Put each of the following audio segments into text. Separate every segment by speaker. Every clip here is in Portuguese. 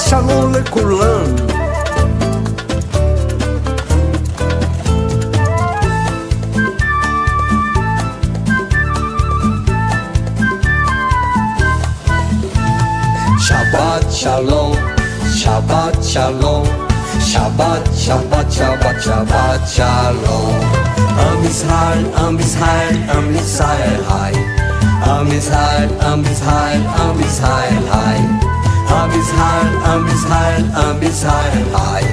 Speaker 1: Shalom לכולם. Shabbat shalom, Shabbat shalom, Shabbat, Shabbat, Shabbat, Shabbat shalom. Am Israel, Am Israel, Am Israel, Hai. Am Israel, Am Israel, Am Israel, Hai. Am Israel, Am Israel, Am Israel, Hai.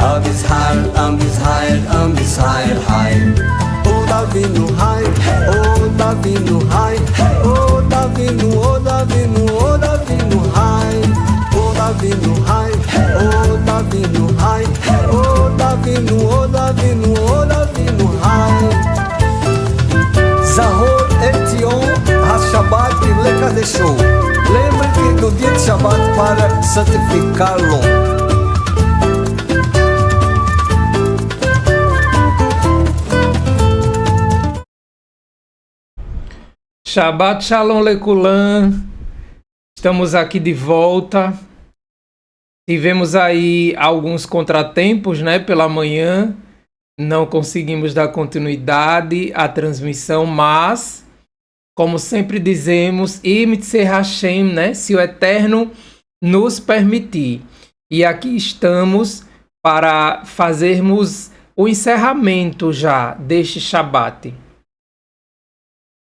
Speaker 1: Am Israel, Am Israel, Am Israel, Hai. O Davinu, Hai. O Davinu, Hai. O Davinu, O Davinu, O Davinu, Hai. O Davinu, Hai. O Davinu, Hai. O Davinu, O Davinu, O Davinu, Hai. Zahor et Yom HaShabbat Lekadesho. Lembre-te do dia de Shabbat para santificá-lo.
Speaker 2: Shabbat Shalom Lekulam. Estamos aqui de volta. Tivemos aí alguns contratempos, né, pela manhã. Não conseguimos dar continuidade à transmissão, mas, como sempre dizemos, Imitse Hashem, né? Se o Eterno nos permitir. E aqui estamos para fazermos o encerramento já deste Shabat.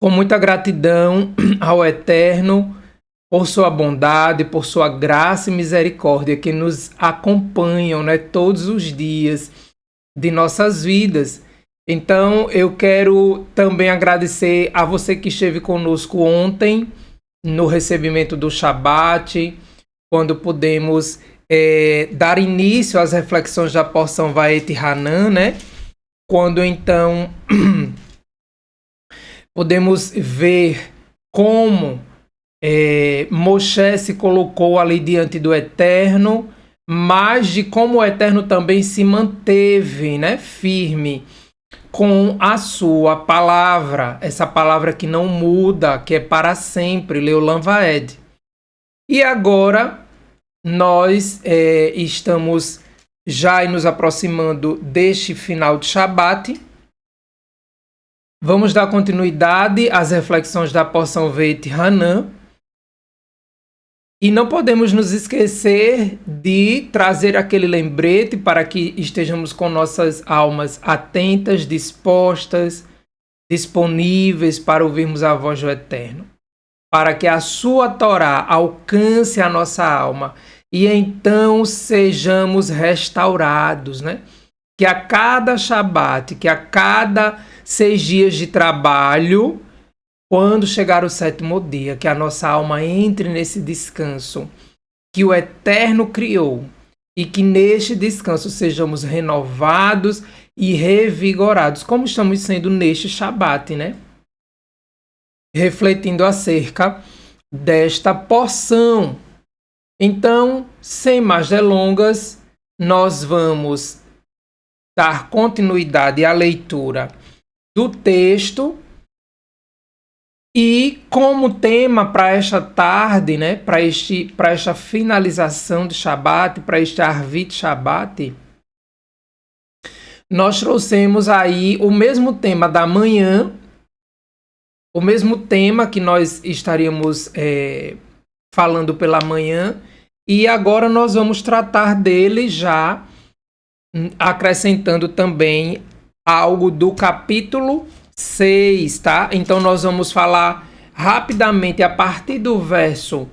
Speaker 2: Com muita gratidão ao Eterno por sua bondade, por sua graça e misericórdia que nos acompanham, né, todos os dias de nossas vidas. Então, eu quero também agradecer a você que esteve conosco ontem, no recebimento do Shabat, quando pudemos dar início às reflexões da porção Vaet Hanan, né? Quando, então, podemos ver como Moshe se colocou ali diante do Eterno, mas de como o Eterno também se manteve, né, firme com a sua palavra, essa palavra que não muda, que é para sempre, Leolam Vaed. E agora nós estamos já nos aproximando deste final de Shabat. Vamos dar continuidade às reflexões da porção Vaet Hanan. E não podemos nos esquecer de trazer aquele lembrete para que estejamos com nossas almas atentas, dispostas, disponíveis para ouvirmos a voz do Eterno. Para que a sua Torá alcance a nossa alma e então sejamos restaurados, né? Que a cada Shabat, que a cada 6 dias de trabalho, quando chegar o 7º dia, que a nossa alma entre nesse descanso que o Eterno criou e que neste descanso sejamos renovados e revigorados, como estamos sendo neste Shabat, né? Refletindo acerca desta porção. Então, sem mais delongas, nós vamos dar continuidade à leitura do texto. E como tema para esta tarde, né, para esta finalização de Shabat, para este Arvit Shabat, nós trouxemos aí o mesmo tema da manhã, o mesmo tema que nós estaríamos falando pela manhã, e agora nós vamos tratar dele já acrescentando também algo do capítulo 6, tá? Então nós vamos falar rapidamente a partir do verso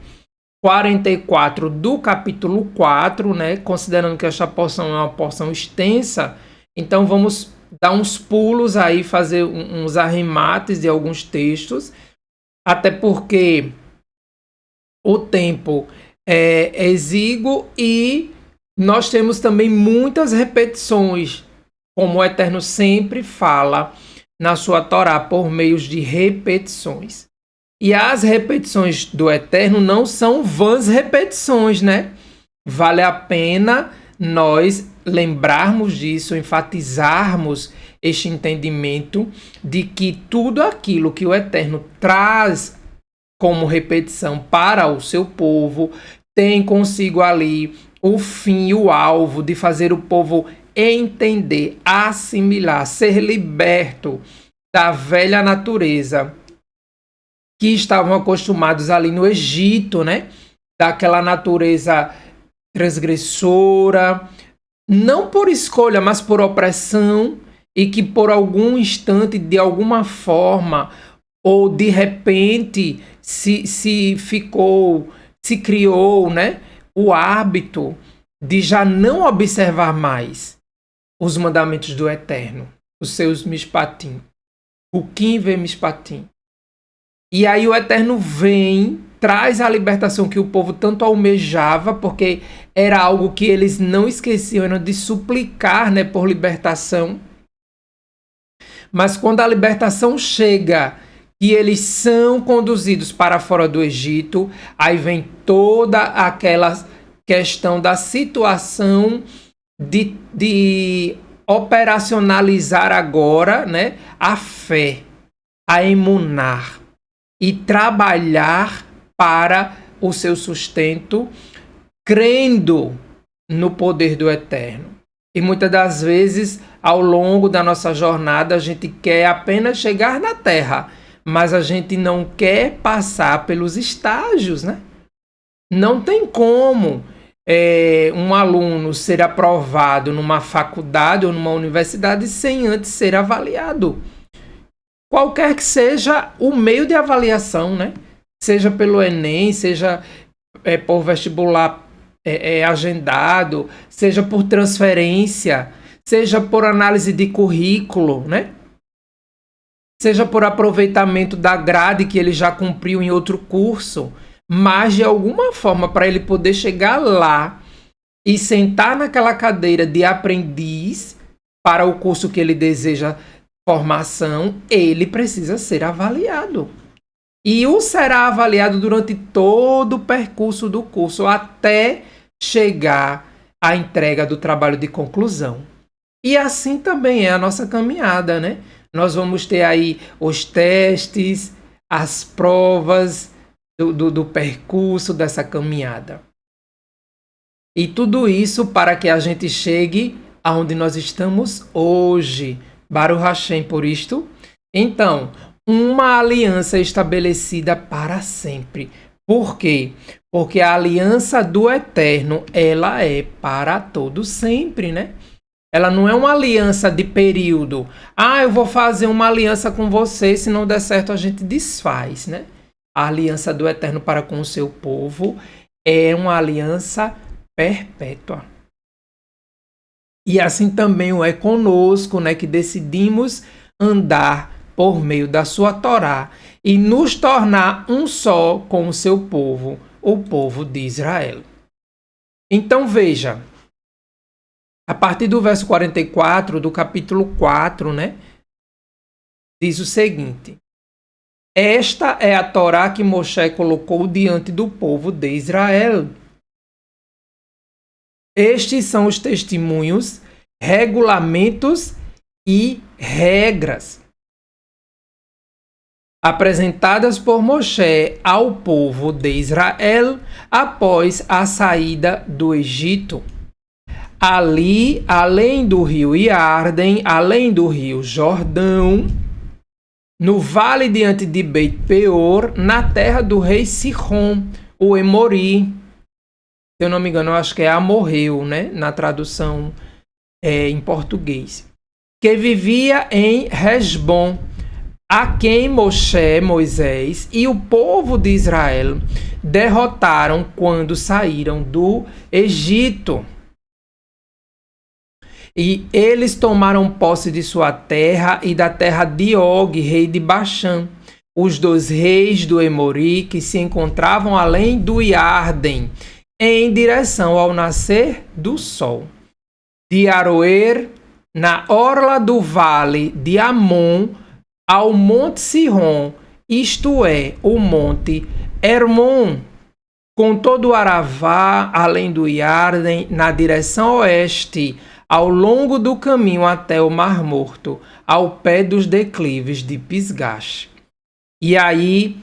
Speaker 2: 44 do capítulo 4, né? Considerando que esta porção é uma porção extensa, então vamos dar uns pulos aí, fazer uns arremates de alguns textos, até porque o tempo é exíguo e nós temos também muitas repetições, como o Eterno sempre fala na sua Torá, por meio de repetições. E as repetições do Eterno não são vãs repetições, né? Vale a pena nós lembrarmos disso, enfatizarmos este entendimento de que tudo aquilo que o Eterno traz como repetição para o seu povo tem consigo ali o fim e o alvo de fazer o povo entender, assimilar, ser liberto da velha natureza que estavam acostumados ali no Egito, né? Daquela natureza transgressora, não por escolha, mas por opressão, e que por algum instante, de alguma forma, ou de repente, se criou, né, o hábito de já não observar mais os mandamentos do Eterno, os seus mishpatim, o Kim mishpatim. E aí o Eterno vem, traz a libertação que o povo tanto almejava, porque era algo que eles não esqueciam, era de suplicar, né, por libertação. Mas quando a libertação chega e eles são conduzidos para fora do Egito, aí vem toda aquela questão da situação de operacionalizar agora, né, a fé, a emunar e trabalhar para o seu sustento, crendo no poder do Eterno. E muitas das vezes, ao longo da nossa jornada, a gente quer apenas chegar na terra, mas a gente não quer passar pelos estágios, né? Não tem como um aluno ser aprovado numa faculdade ou numa universidade sem antes ser avaliado. Qualquer que seja o meio de avaliação, né? Seja pelo Enem, seja por vestibular agendado, seja por transferência, seja por análise de currículo, né? Seja por aproveitamento da grade que ele já cumpriu em outro curso, mas de alguma forma, para ele poder chegar lá e sentar naquela cadeira de aprendiz para o curso que ele deseja formação, ele precisa ser avaliado. E o será avaliado durante todo o percurso do curso, até chegar à entrega do trabalho de conclusão. E assim também é a nossa caminhada, né? Nós vamos ter aí os testes, as provas do percurso dessa caminhada. E tudo isso para que a gente chegue aonde nós estamos hoje. Baruch Hashem por isto. Então, uma aliança estabelecida para sempre, Por quê? Porque a aliança do Eterno, ela é para todo sempre, né? Ela não é uma aliança de período. Ah, eu vou fazer uma aliança com você, se não der certo a gente desfaz, né? A aliança do Eterno para com o seu povo é uma aliança perpétua. E assim também o é conosco, né? Que decidimos andar por meio da sua Torá e nos tornar um só com o seu povo, o povo de Israel. Então veja, a partir do verso 44 do capítulo 4, né, diz o seguinte: esta é a Torá que Moshe colocou diante do povo de Israel. Estes são os testemunhos, regulamentos e regras apresentadas por Moshe ao povo de Israel após a saída do Egito. Ali, além do rio Iarden, além do rio Jordão, no vale diante de Beit Peor, na terra do rei Sihon, o Emori. Se eu não me engano, eu acho que é Amorreu, né? Na tradução em português. Que vivia em Hesbon, a quem Moisés e o povo de Israel derrotaram quando saíram do Egito. E eles tomaram posse de sua terra e da terra de Og, rei de Baxã, os 2 reis do Emori que se encontravam além do Iarden, em direção ao nascer do sol. De Aroer, na orla do vale de Amon, ao monte Sihon, isto é, o monte Hermon, com todo o Aravá, além do Iarden, na direção oeste, ao longo do caminho até o Mar Morto, ao pé dos declives de Pisgash. E aí,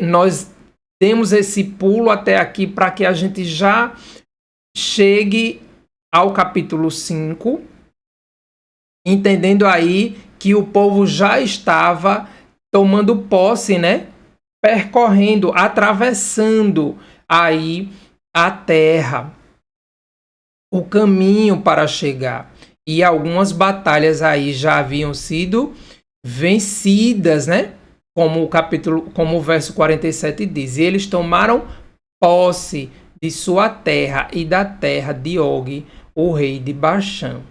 Speaker 2: nós demos esse pulo até aqui para que a gente já chegue ao capítulo 5, entendendo aí que o povo já estava tomando posse, né? Percorrendo, atravessando aí a terra, o caminho para chegar. E algumas batalhas aí já haviam sido vencidas, né? Como o verso 47 diz. E eles tomaram posse de sua terra e da terra de Og, o rei de Baxã.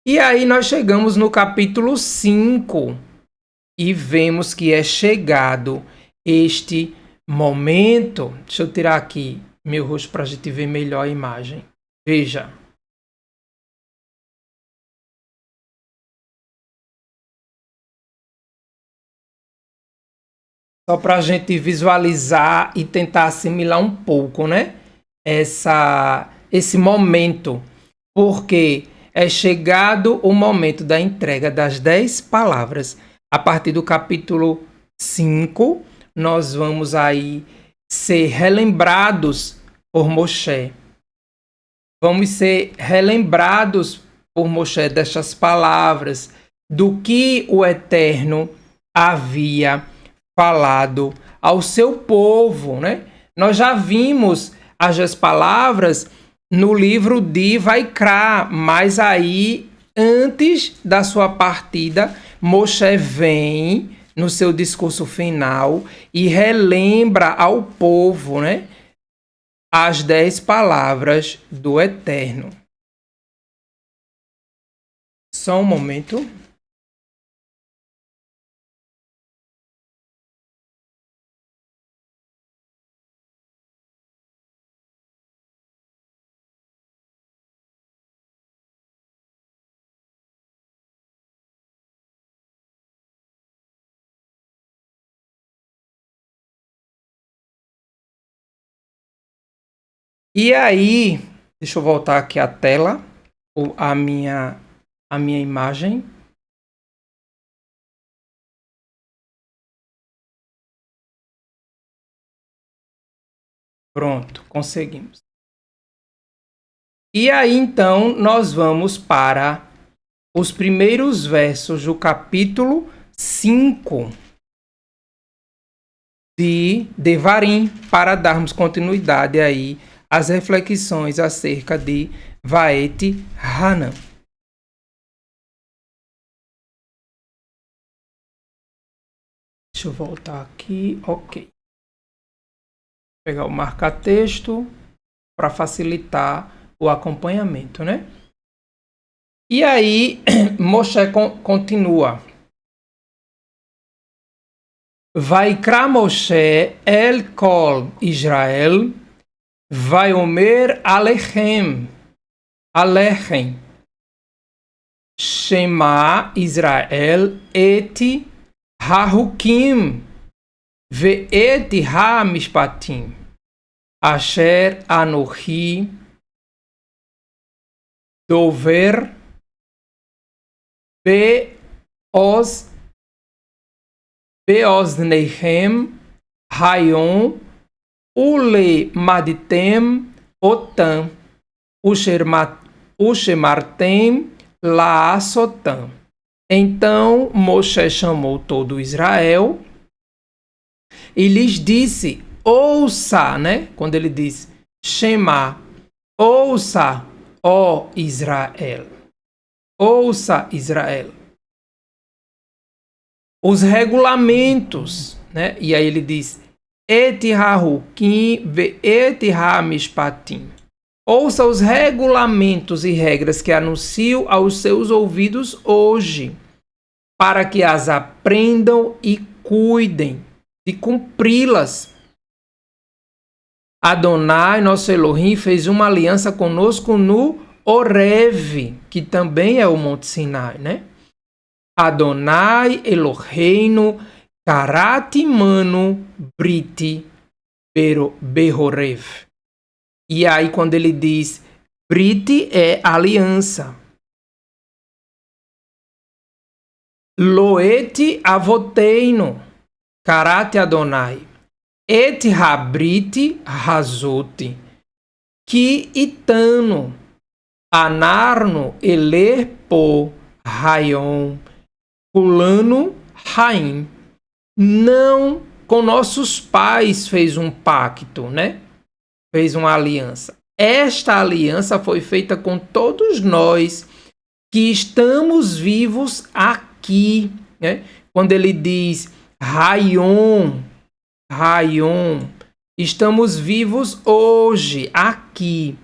Speaker 2: E aí nós chegamos no capítulo 5 e vemos que é chegado este momento. Deixa eu tirar aqui meu rosto para a gente ver melhor a imagem. Veja. Só para a gente visualizar e tentar assimilar um pouco, né? Esse momento. Porque é chegado o momento da entrega das 10 palavras. A partir do capítulo 5, nós vamos aí ser relembrados por Moshe. Vamos ser relembrados por Moshe destas palavras, do que o Eterno havia falado ao seu povo, né? Nós já vimos as palavras no livro de Vaikra, mas aí, antes da sua partida, Moshe vem no seu discurso final e relembra ao povo, né, as 10 palavras do Eterno. Só um momento. E aí, deixa eu voltar aqui a tela, a minha imagem. Pronto, conseguimos. E aí, então, nós vamos para os primeiros versos do capítulo 5. de Devarim, para darmos continuidade aí às reflexões acerca de Vaet Hanan. Deixa eu voltar aqui, ok. Vou pegar o marca-texto para facilitar o acompanhamento, né? E aí, Moshe continua. Vaikra Moshe el kol Israel, vaiomer alechem, Shema Israel eti hahukim, ve'eti ha-mishpatim, asher anochi dover beoznechem hayon ule maditem otam ushemartem laasotam. Então Moshe chamou todo Israel e lhes disse: ouça, né? Quando ele diz Shema, ouça, ó Israel. Ouça, Israel. Os regulamentos, né? E aí ele diz: Et hahukim ve'et ha-mishpatim. Ouça os regulamentos e regras que anuncio aos seus ouvidos hoje, para que as aprendam e cuidem de cumpri-las. Adonai, nosso Elohim, fez uma aliança conosco no Horeve, que também é o Monte Sinai, né? Adonai Eloheinu karati manu briti behorev. E aí quando ele diz briti é aliança. Loeti avoteinu karati Adonai. Et habriti razoti. Ki itano anarno eler po rayon kulano raim. Não com nossos pais fez um pacto, né? Fez uma aliança. Esta aliança foi feita com todos nós que estamos vivos aqui, né? Quando ele diz rayon, estamos vivos hoje, aqui.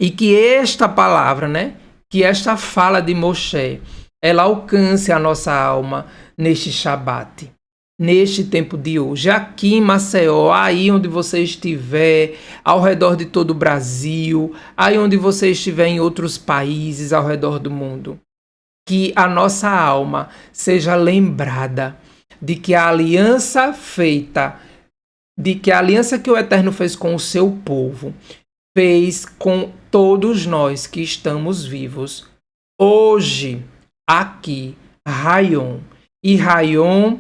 Speaker 2: E que esta palavra, né? Que esta fala de Moshe, ela alcance a nossa alma neste Shabat, neste tempo de hoje, aqui em Maceió, aí onde você estiver, ao redor de todo o Brasil, aí onde você estiver em outros países ao redor do mundo. Que a nossa alma seja lembrada de que a aliança que o Eterno fez com o seu povo, fez com todos nós que estamos vivos hoje, aqui, Rayon. E Rayon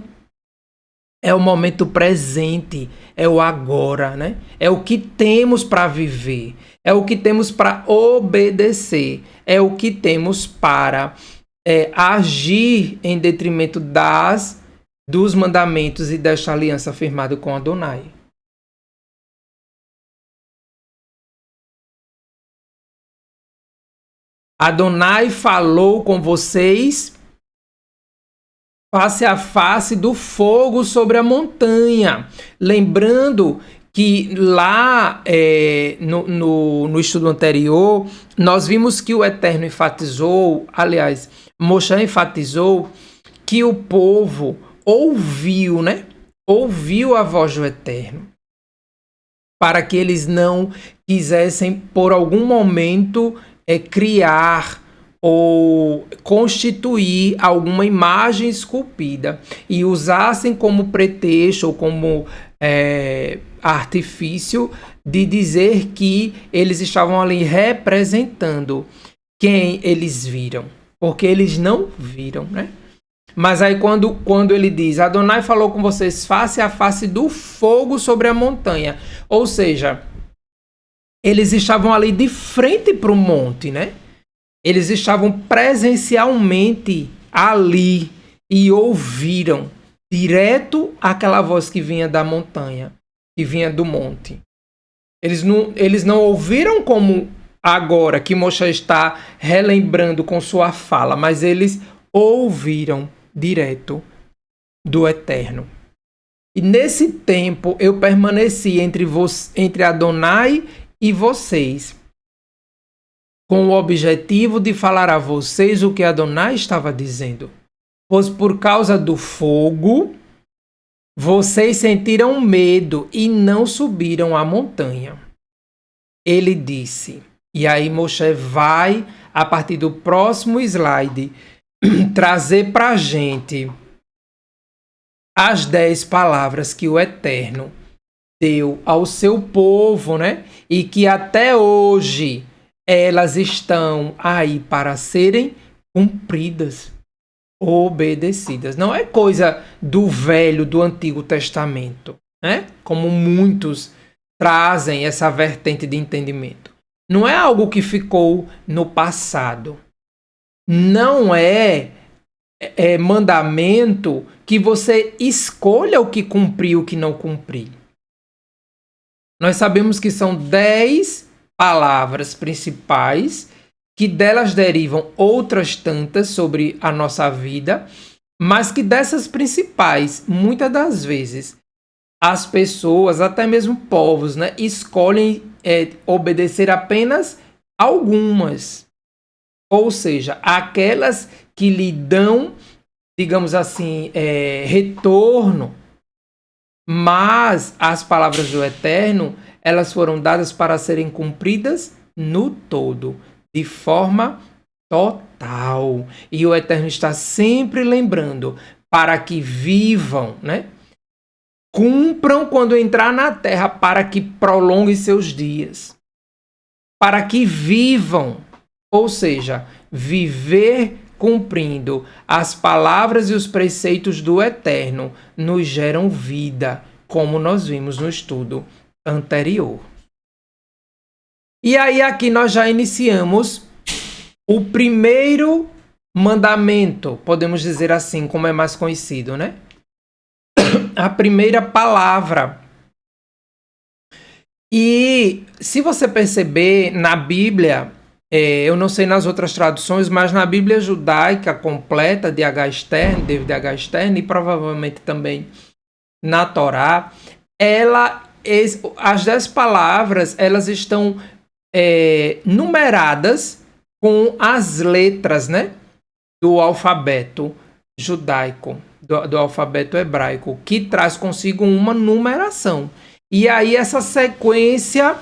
Speaker 2: é o momento presente, é o agora, né? É o que temos para viver, é o que temos para obedecer, é o que temos para agir em detrimento dos mandamentos e desta aliança firmada com Adonai. Adonai falou com vocês face a face do fogo sobre a montanha. Lembrando que lá no estudo anterior, nós vimos que o Eterno enfatizou, aliás, Moshe enfatizou que o povo ouviu, né? Ouviu a voz do Eterno, para que eles não quisessem, por algum momento, criar ou constituir alguma imagem esculpida e usassem como pretexto ou como artifício de dizer que eles estavam ali representando quem eles viram, porque eles não viram, né? Mas aí quando ele diz, Adonai falou com vocês face a face do fogo sobre a montanha, ou seja, eles estavam ali de frente para o monte, né? Eles estavam presencialmente ali e ouviram direto àquela voz que vinha da montanha, que vinha do monte. Eles não ouviram como agora que Moshe está relembrando com sua fala, mas eles ouviram direto do Eterno. E nesse tempo eu permaneci entre Adonai e vocês, com o objetivo de falar a vocês o que Adonai estava dizendo. Pois por causa do fogo, vocês sentiram medo e não subiram a montanha. Ele disse, e aí Moshe vai, a partir do próximo slide, trazer para a gente as 10 palavras que o Eterno deu ao seu povo, né? E que até hoje elas estão aí para serem cumpridas, obedecidas. Não é coisa do Velho, do Antigo Testamento, né? Como muitos trazem essa vertente de entendimento. Não é algo que ficou no passado. Não é mandamento que você escolha o que cumprir e o que não cumprir. Nós sabemos que são 10 palavras principais, que delas derivam outras tantas sobre a nossa vida, mas que dessas principais, muitas das vezes, as pessoas, até mesmo povos, né, escolhem obedecer apenas algumas. Ou seja, aquelas que lhe dão, digamos assim, retorno. Mas as palavras do Eterno, elas foram dadas para serem cumpridas no todo, de forma total. E o Eterno está sempre lembrando para que vivam, né? Cumpram quando entrar na terra, para que prolonguem seus dias. Para que vivam, ou seja, viver cumprindo as palavras e os preceitos do Eterno nos geram vida, como nós vimos no estudo anterior. E aí aqui nós já iniciamos o primeiro mandamento, podemos dizer assim, como é mais conhecido, né? A primeira palavra. E se você perceber na Bíblia, eu não sei nas outras traduções, mas na Bíblia judaica completa de David H. Stern, e provavelmente também na Torá, as 10 palavras elas estão numeradas com as letras, né, do alfabeto judaico, do alfabeto hebraico, que traz consigo uma numeração. E aí essa sequência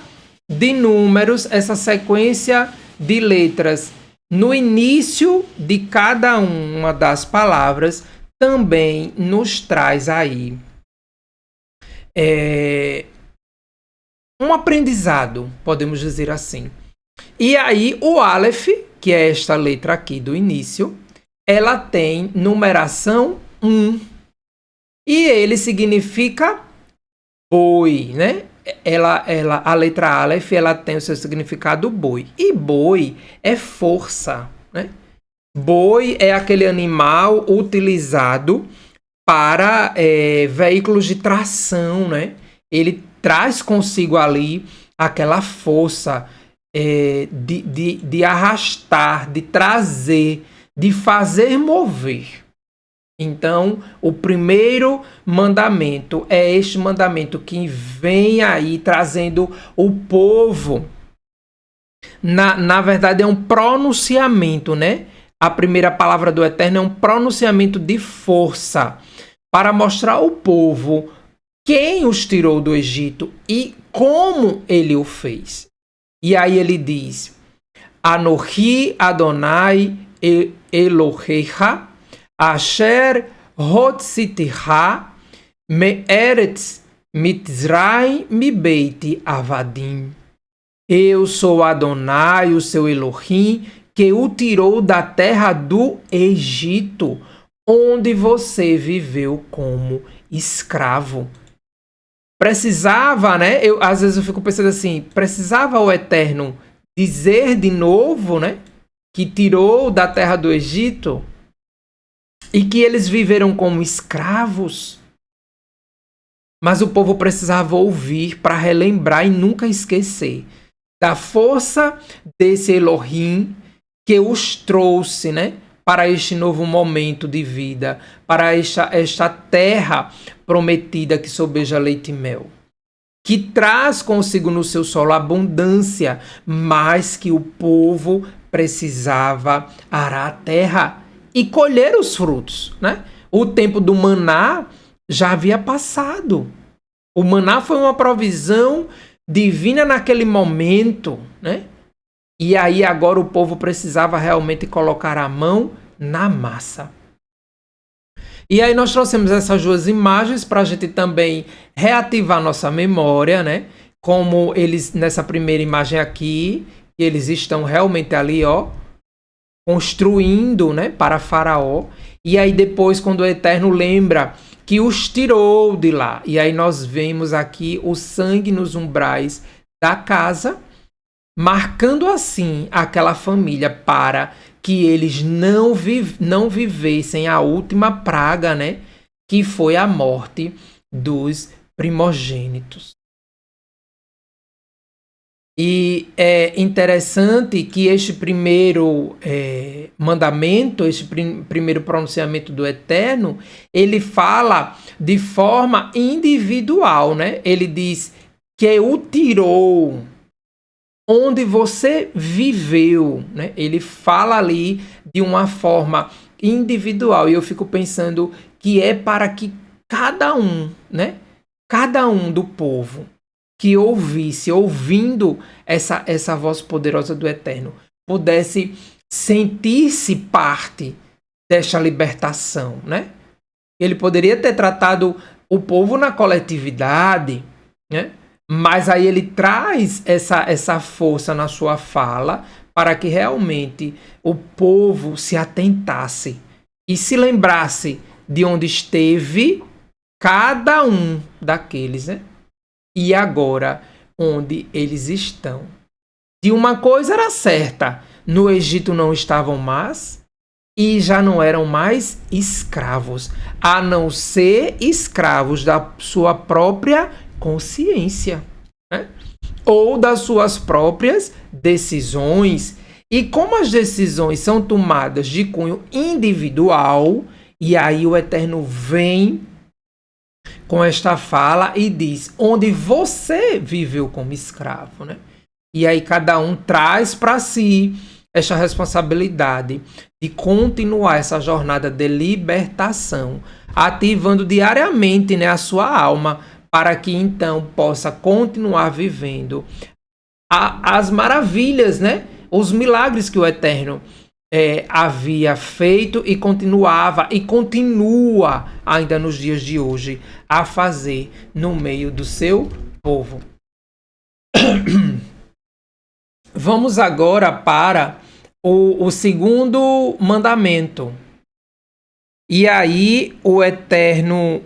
Speaker 2: de números, essa sequência de letras no início de cada uma das palavras também nos traz aí um aprendizado, podemos dizer assim. E aí o Aleph, que é esta letra aqui do início, ela tem numeração 1 e ele significa boi, né? A letra Aleph, ela tem o seu significado boi. E boi é força, né? Boi é aquele animal utilizado para veículos de tração, né? Ele traz consigo ali aquela força de arrastar, de trazer, de fazer mover. Então, o primeiro mandamento é este mandamento que vem aí trazendo o povo. Na verdade, é um pronunciamento, né? A primeira palavra do Eterno é um pronunciamento de força para mostrar ao povo quem os tirou do Egito e como ele o fez. E aí ele diz: Anohi Adonai Elohecha Asher hotzitiha me'eretz Mitzrayim mibeit avadim. Eu sou Adonai, o seu Elohim, que o tirou da terra do Egito, onde você viveu como escravo. Precisava, né? Às vezes eu fico pensando assim, precisava o Eterno dizer de novo, né? Que tirou da terra do Egito. e que eles viveram como escravos. Mas o povo precisava ouvir para relembrar e nunca esquecer da força desse Elohim que os trouxe, né, para este novo momento de vida, para esta terra prometida que sobeja leite e mel, que traz consigo no seu solo abundância, mas que o povo precisava arar a terra e colher os frutos, né? O tempo do maná já havia passado. O maná foi uma provisão divina naquele momento, né? E aí agora o povo precisava realmente colocar a mão na massa. E aí nós trouxemos essas duas imagens para a gente também reativar nossa memória, né? Como eles, nessa primeira imagem aqui, eles estão realmente ali, ó, construindo, né, para Faraó. E aí depois, quando o Eterno lembra que os tirou de lá, e aí nós vemos aqui o sangue nos umbrais da casa, marcando assim aquela família para que eles não vivessem a última praga, né, que foi a morte dos primogênitos. E é interessante que este primeiro mandamento, este primeiro pronunciamento do Eterno, ele fala de forma individual, né? Ele diz que o tirou onde você viveu, né? Ele fala ali de uma forma individual. E eu fico pensando que é para que cada um, né? Cada um do povo que ouvisse, ouvindo essa voz poderosa do Eterno, pudesse sentir-se parte desta libertação, né? Ele poderia ter tratado o povo na coletividade, né? Mas aí ele traz essa força na sua fala para que realmente o povo se atentasse e se lembrasse de onde esteve cada um daqueles, né? E agora, onde eles estão. De uma coisa era certa, no Egito não estavam mais e já não eram mais escravos, a não ser escravos da sua própria consciência, né? Ou das suas próprias decisões. E como as decisões são tomadas de cunho individual, e aí o Eterno vem com esta fala e diz onde você viveu como escravo, né? E aí cada um traz para si esta responsabilidade de continuar essa jornada de libertação, ativando diariamente, né, a sua alma para que então possa continuar vivendo as maravilhas, né? Os milagres que o Eterno havia feito e continuava e continua ainda nos dias de hoje a fazer no meio do seu povo. Vamos agora para o segundo mandamento. E aí o Eterno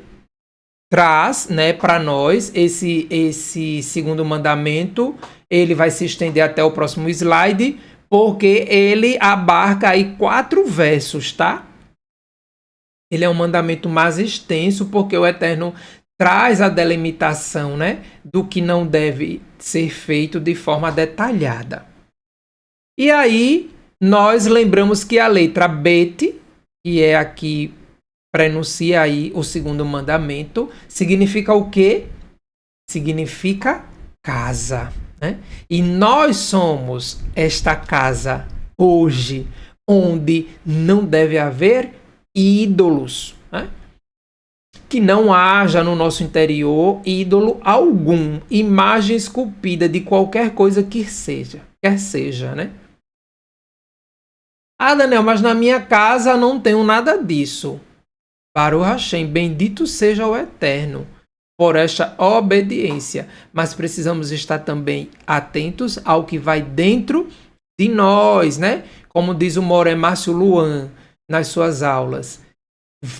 Speaker 2: traz, né, para nós esse segundo mandamento. Ele vai se estender até o próximo slide, porque ele abarca aí 4 versos, tá? Ele é um mandamento mais extenso, porque o Eterno traz a delimitação, né, do que não deve ser feito de forma detalhada. E aí, nós lembramos que a letra Bet, que é aqui, prenuncia aí o segundo mandamento, significa o quê? Significa casa, né? E nós somos esta casa hoje, onde não deve haver ídolos, né? Que não haja no nosso interior ídolo algum, imagem esculpida de qualquer coisa que seja, quer seja, né? Ah, Daniel, mas na minha casa não tenho nada disso. Baruch Hashem, bendito seja o Eterno por esta obediência. Mas precisamos estar também atentos ao que vai dentro de nós, né? Como diz o Moré Márcio Luan nas suas aulas.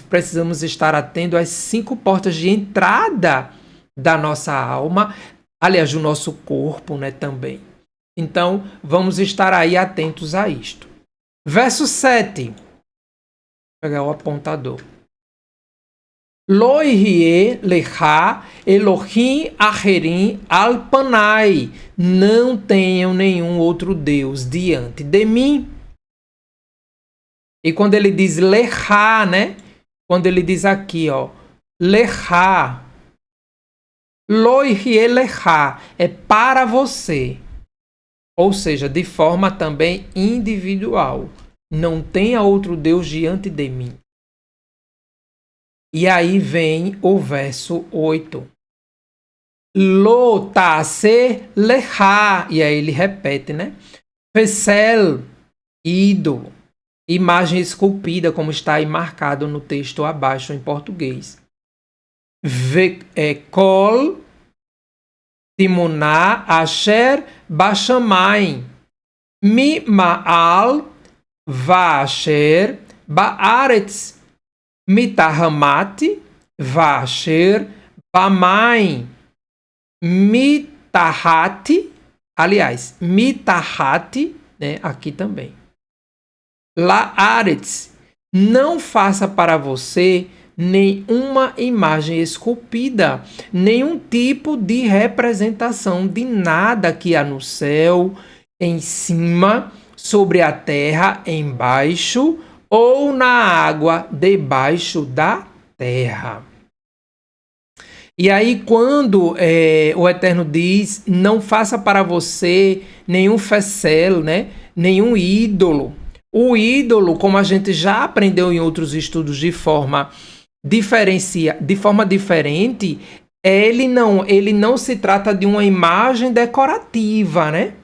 Speaker 2: Precisamos estar atentos às 5 portas de entrada da nossa alma, aliás, do nosso corpo, né, também. Então, vamos estar aí atentos a isto. Verso 7. pegar o apontador. Lo yihye lecha Elohim acherim al panai. Não tenham nenhum outro Deus diante de mim. E quando ele diz lecha, né? Quando ele diz aqui, ó, lecha, lo yihye lecha, é para você. Ou seja, de forma também individual. Não tenha outro Deus diante de mim. E aí vem o verso 8. Lo ta'ase lecha. E aí ele repete, né? Pesel, ídolo. Imagem esculpida, como está aí marcado no texto abaixo em português. Kol timuná asher bashamayim. Mi ma'al va'asher ba'aretz. Mitahamati va'asher ba'mayim. Mitahati, aliás, mitahati, né, aqui também. La'aretz, não faça para você nenhuma imagem esculpida, nenhum tipo de representação de nada que há no céu, em cima, sobre a terra, embaixo, ou na água, debaixo da terra. E aí, quando o Eterno diz, não faça para você nenhum fecel, né? Nenhum ídolo. O ídolo, como a gente já aprendeu em outros estudos de forma diferente, ele não se trata de uma imagem decorativa, né?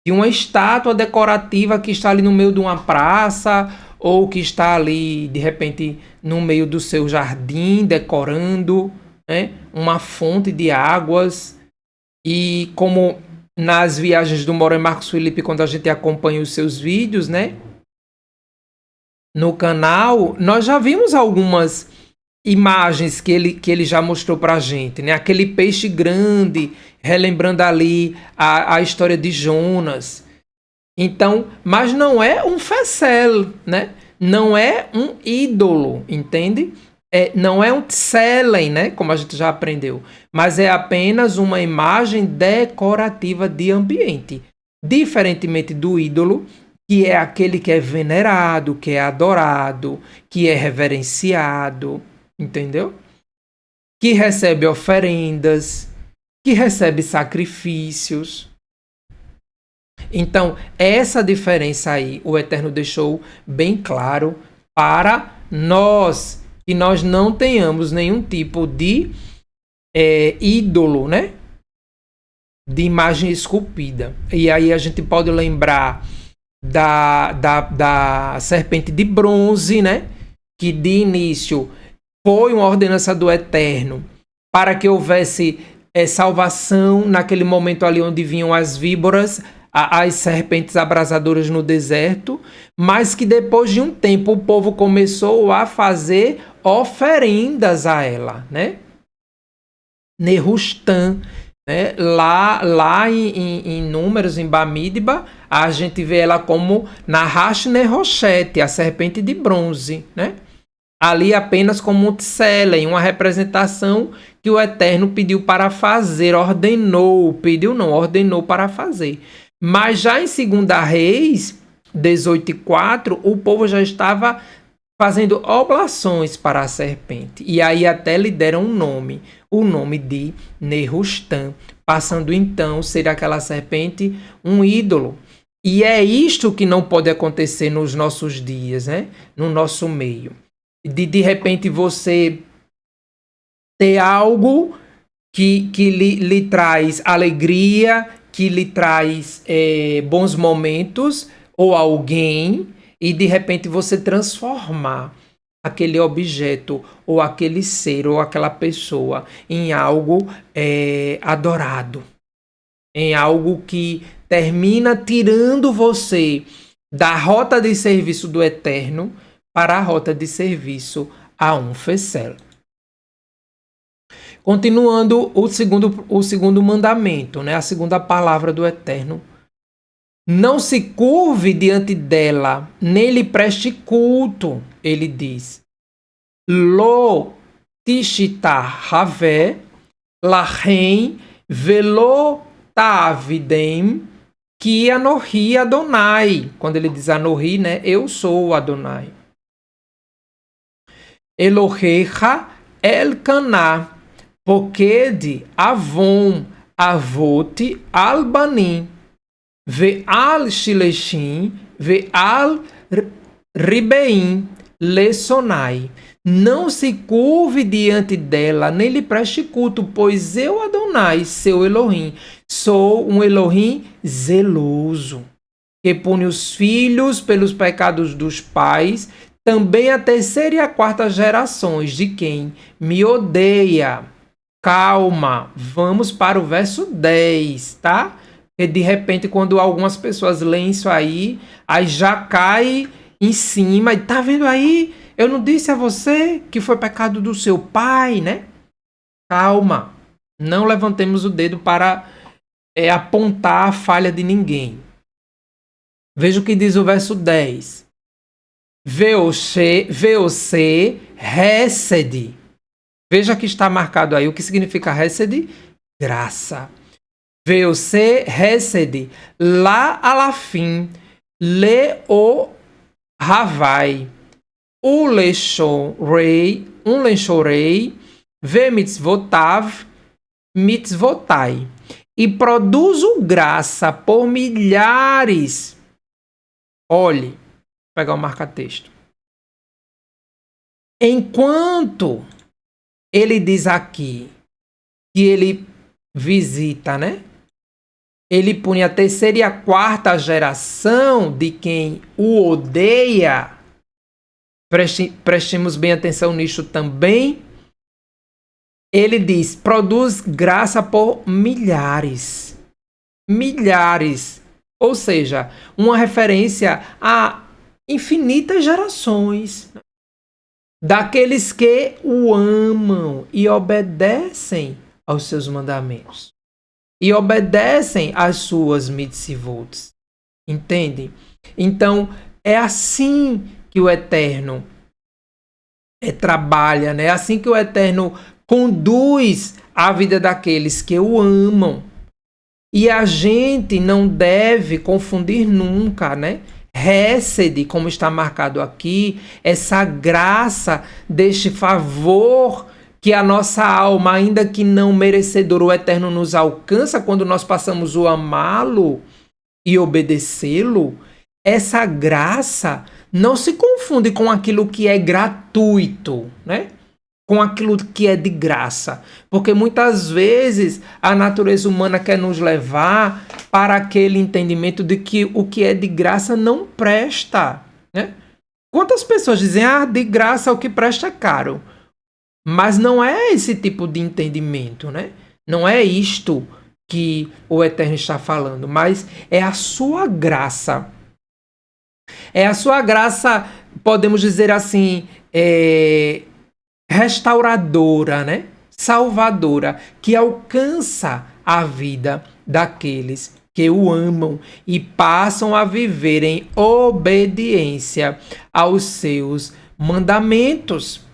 Speaker 2: De uma estátua decorativa que está ali no meio de uma praça, ou que está ali, de repente, no meio do seu jardim, decorando, né, uma fonte de águas. E como nas viagens do Moren Marcos Felipe, quando a gente acompanha os seus vídeos, né, no canal, nós já vimos algumas imagens que ele já mostrou pra gente, né? Aquele peixe grande, relembrando ali a história de Jonas. Então, mas não é um fecel, né? Não é um ídolo, entende? Não é um tselen, né? Como a gente já aprendeu. Mas é apenas uma imagem decorativa de ambiente. Diferentemente do ídolo, que é aquele que é venerado, que é adorado, que é reverenciado, entendeu? Que recebe oferendas, que recebe sacrifícios. Então, essa diferença aí, o Eterno deixou bem claro para nós, que nós não tenhamos nenhum tipo de ídolo, né? De imagem esculpida. E aí a gente pode lembrar da serpente de bronze, né? Que de início foi uma ordenança do Eterno para que houvesse salvação naquele momento ali onde vinham as víboras, as serpentes abrasadoras no deserto, mas que depois de um tempo o povo começou a fazer oferendas a ela, né? Nehushtan, né? Lá em Números, em Bamidba, a gente vê ela como Nahash Neroshete, a serpente de bronze, né? Ali apenas como um tselen, uma representação que o Eterno pediu para fazer, ordenou para fazer. Mas já em 2 Reis 18:4, o povo já estava fazendo oblações para a serpente. E aí até lhe deram um nome, o nome de Nehushtan, passando então a ser aquela serpente um ídolo. E é isto que não pode acontecer nos nossos dias, né? No nosso meio. De repente você ter algo que lhe traz alegria, que lhe traz bons momentos, ou alguém, e de repente você transformar aquele objeto, ou aquele ser, ou aquela pessoa em algo adorado, em algo que termina tirando você da rota de serviço do Eterno para a rota de serviço a um fecel. Continuando o segundo mandamento, né? A segunda palavra do Eterno Não se curve diante dela, nem lhe preste culto, ele diz. Lo tishita have, lahem velo ta'avidem, que Anohi Adonai. Quando ele diz Anohi, né? Eu sou o Adonai. Elohecha Elkanah, poked avon avot albanim. Ve'al shileshim, ve'al ribeim, lesonai. Não se curve diante dela, nem lhe preste culto, pois eu, Adonai, seu Elohim, sou um Elohim zeloso, que pune os filhos pelos pecados dos pais, também a terceira e a quarta gerações de quem me odeia. Calma, vamos para o verso 10, tá? E de repente, quando algumas pessoas leem isso aí já cai em cima. E tá vendo aí? Eu não disse a você que foi pecado do seu pai, né? Calma. Não levantemos o dedo para apontar a falha de ninguém. Veja o que diz o verso 10. Veose Hesed. Veja que está marcado aí o que significa Hesed? Graça. Veose Hesed, la alafim, le o havai, o lechorei, ve mitzvotav, mitzvotai. E produzo graça por milhares. Olhe, vou pegar o marca-texto. Enquanto ele diz aqui que ele visita, né? Ele pune a terceira e a quarta geração de quem o odeia. Prestemos bem atenção nisso também. Ele diz, produz graça por milhares. Milhares. Ou seja, uma referência a infinitas gerações. Daqueles que o amam e obedecem aos seus mandamentos. E obedecem às suas mitzvot. Entende? Então, é assim que o Eterno trabalha, né? É assim que o Eterno conduz a vida daqueles que o amam. E a gente não deve confundir nunca, né? Hesed, como está marcado aqui, essa graça deste favor que a nossa alma, ainda que não merecedora, o Eterno nos alcança quando nós passamos a amá-lo e obedecê-lo. Essa graça não se confunde com aquilo que é gratuito, né? Com aquilo que é de graça. Porque muitas vezes a natureza humana quer nos levar para aquele entendimento de que o que é de graça não presta, né? Quantas pessoas dizem, de graça o que presta é caro. Mas não é esse tipo de entendimento, né? Não é isto que o Eterno está falando, mas é a sua graça. É a sua graça, podemos dizer assim, restauradora, né? Salvadora, que alcança a vida daqueles que o amam e passam a viver em obediência aos seus mandamentos.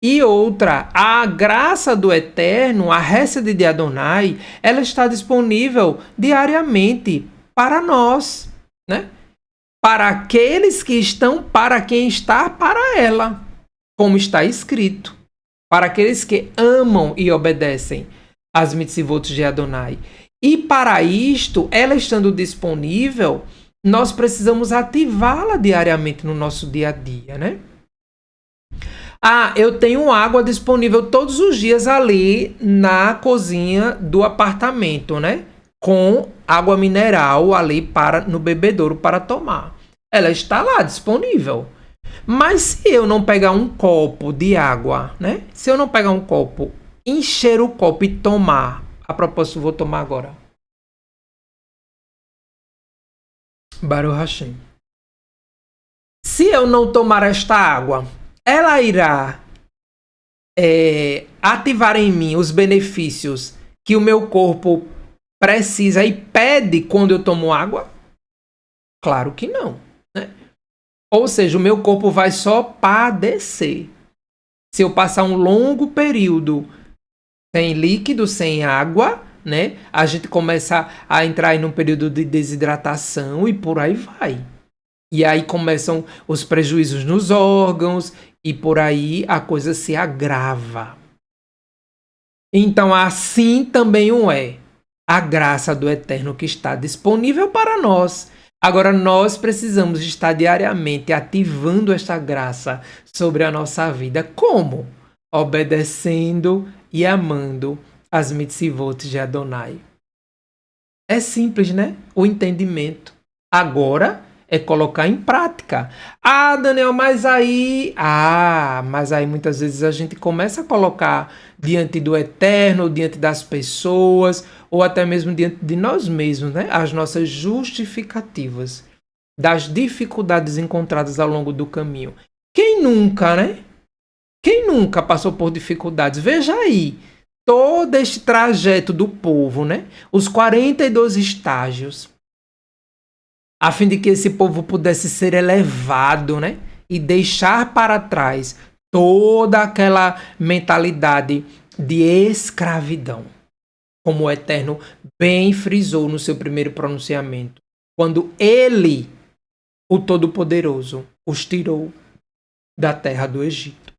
Speaker 2: E outra, a graça do Eterno, a Hesed de Adonai, ela está disponível diariamente para nós, né? Para aqueles que estão, para quem está para ela, como está escrito. Para aqueles que amam e obedecem às mitzvot de Adonai. E para isto, ela estando disponível, nós precisamos ativá-la diariamente no nosso dia a dia, né? Eu tenho água disponível todos os dias ali na cozinha do apartamento, né? Com água mineral ali no bebedouro para tomar. Ela está lá disponível. Mas se eu não pegar um copo de água, né? Se eu não pegar um copo, encher o copo e tomar. A propósito, vou tomar agora. Baruch Hashem. Se eu não tomar esta água, ela irá ativar em mim os benefícios que o meu corpo precisa e pede quando eu tomo água? Claro que não, né? Ou seja, o meu corpo vai só padecer. Se eu passar um longo período sem líquido, sem água, né? A gente começa a entrar em um período de desidratação e por aí vai. E aí começam os prejuízos nos órgãos e por aí a coisa se agrava. Então assim também o é a graça do Eterno que está disponível para nós. Agora nós precisamos estar diariamente ativando esta graça sobre a nossa vida. Como? Obedecendo e amando as mitzvot de Adonai. É simples, né? O entendimento. Agora é colocar em prática. Ah, Daniel, mas aí muitas vezes a gente começa a colocar diante do Eterno, diante das pessoas, ou até mesmo diante de nós mesmos, né? As nossas justificativas das dificuldades encontradas ao longo do caminho. Quem nunca, né? Quem nunca passou por dificuldades? Veja aí, todo este trajeto do povo, né? Os 42 estágios, a fim de que esse povo pudesse ser elevado, né? E deixar para trás toda aquela mentalidade de escravidão. Como o Eterno bem frisou no seu primeiro pronunciamento. Quando Ele, o Todo-Poderoso, os tirou da terra do Egito.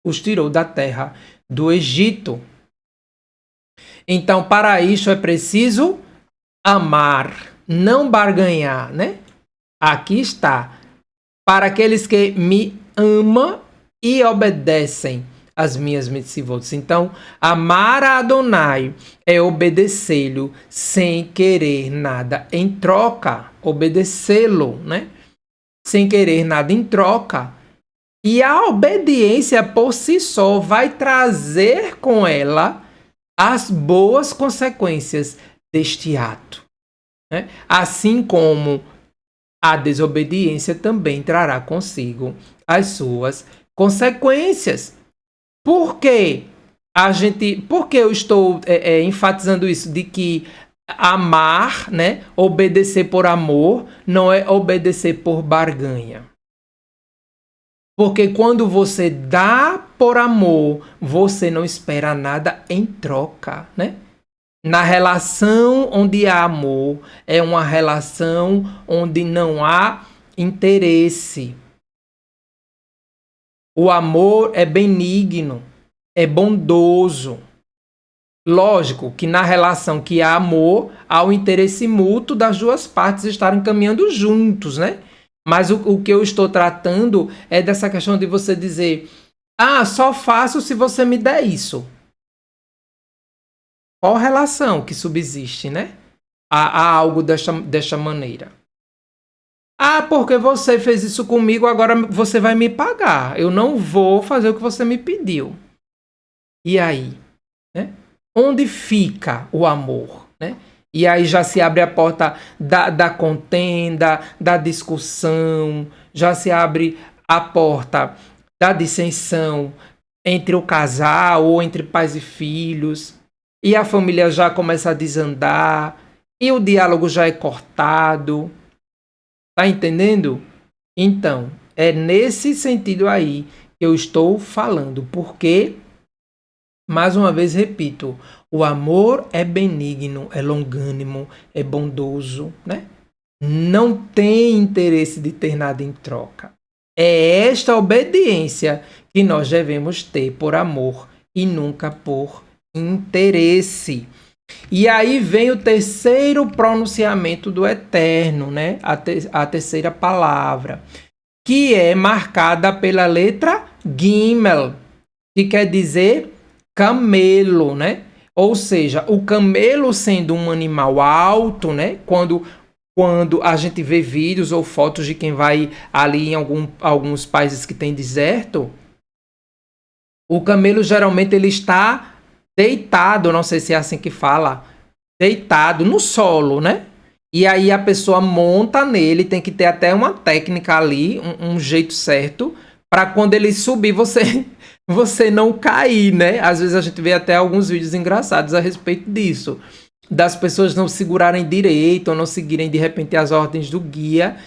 Speaker 2: Os tirou da terra do Egito. Então, para isso é preciso amar, não barganhar, né? Aqui está. Para aqueles que me amam e obedecem às minhas mitzvot. Então, amar a Adonai é obedecê-lo sem querer nada em troca. Obedecê-lo, né? Sem querer nada em troca. E a obediência por si só vai trazer com ela as boas consequências deste ato, né? Assim como a desobediência também trará consigo as suas consequências. Por quê? Por que eu estou enfatizando isso? De que amar, né? Obedecer por amor, não é obedecer por barganha. Porque quando você dá por amor, você não espera nada em troca, né? Na relação onde há amor, é uma relação onde não há interesse. O amor é benigno, é bondoso. Lógico que na relação que há amor, há o interesse mútuo das duas partes estarem caminhando juntos, né? Mas o que eu estou tratando é dessa questão de você dizer: ah, só faço se você me der isso. Qual relação que subsiste, né? Há algo desta maneira. Ah, porque você fez isso comigo, agora você vai me pagar. Eu não vou fazer o que você me pediu. E aí? Né? Onde fica o amor? Né? E aí já se abre a porta da contenda, da discussão, já se abre a porta da dissensão entre o casal ou entre pais e filhos. E a família já começa a desandar, e o diálogo já é cortado. Tá entendendo? Então, é nesse sentido aí que eu estou falando, porque, mais uma vez repito, o amor é benigno, é longânimo, é bondoso, né? Não tem interesse de ter nada em troca. É esta obediência que nós devemos ter por amor e nunca por interesse. E aí vem o terceiro pronunciamento do Eterno, né? A terceira palavra, que é marcada pela letra Gimel, que quer dizer camelo, né? Ou seja, o camelo sendo um animal alto, né? Quando a gente vê vídeos ou fotos de quem vai ali em alguns países que tem deserto, o camelo geralmente ele está deitado, não sei se é assim que fala, deitado no solo, né? E aí a pessoa monta nele, tem que ter até uma técnica ali, um jeito certo, para quando ele subir você não cair, né? Às vezes a gente vê até alguns vídeos engraçados a respeito disso. das pessoas não segurarem direito ou não seguirem de repente as ordens do guia,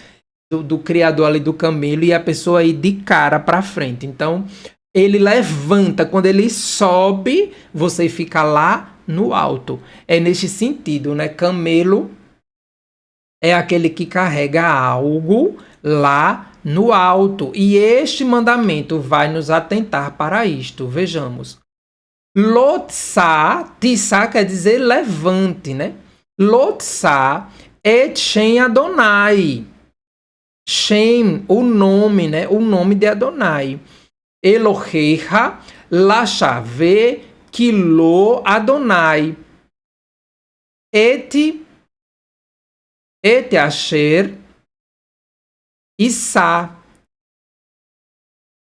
Speaker 2: do criador ali do camelo, e a pessoa ir de cara para frente. Então, ele levanta, quando ele sobe, você fica lá no alto. É neste sentido, né? Camelo é aquele que carrega algo lá no alto. E este mandamento vai nos atentar para isto. Vejamos. Lotsa, tissa quer dizer levante, né? Lotsa et Shem Adonai. Shem, o nome, né? O nome de Adonai. Elohecha lachave kilo Adonai. Et asher Issa.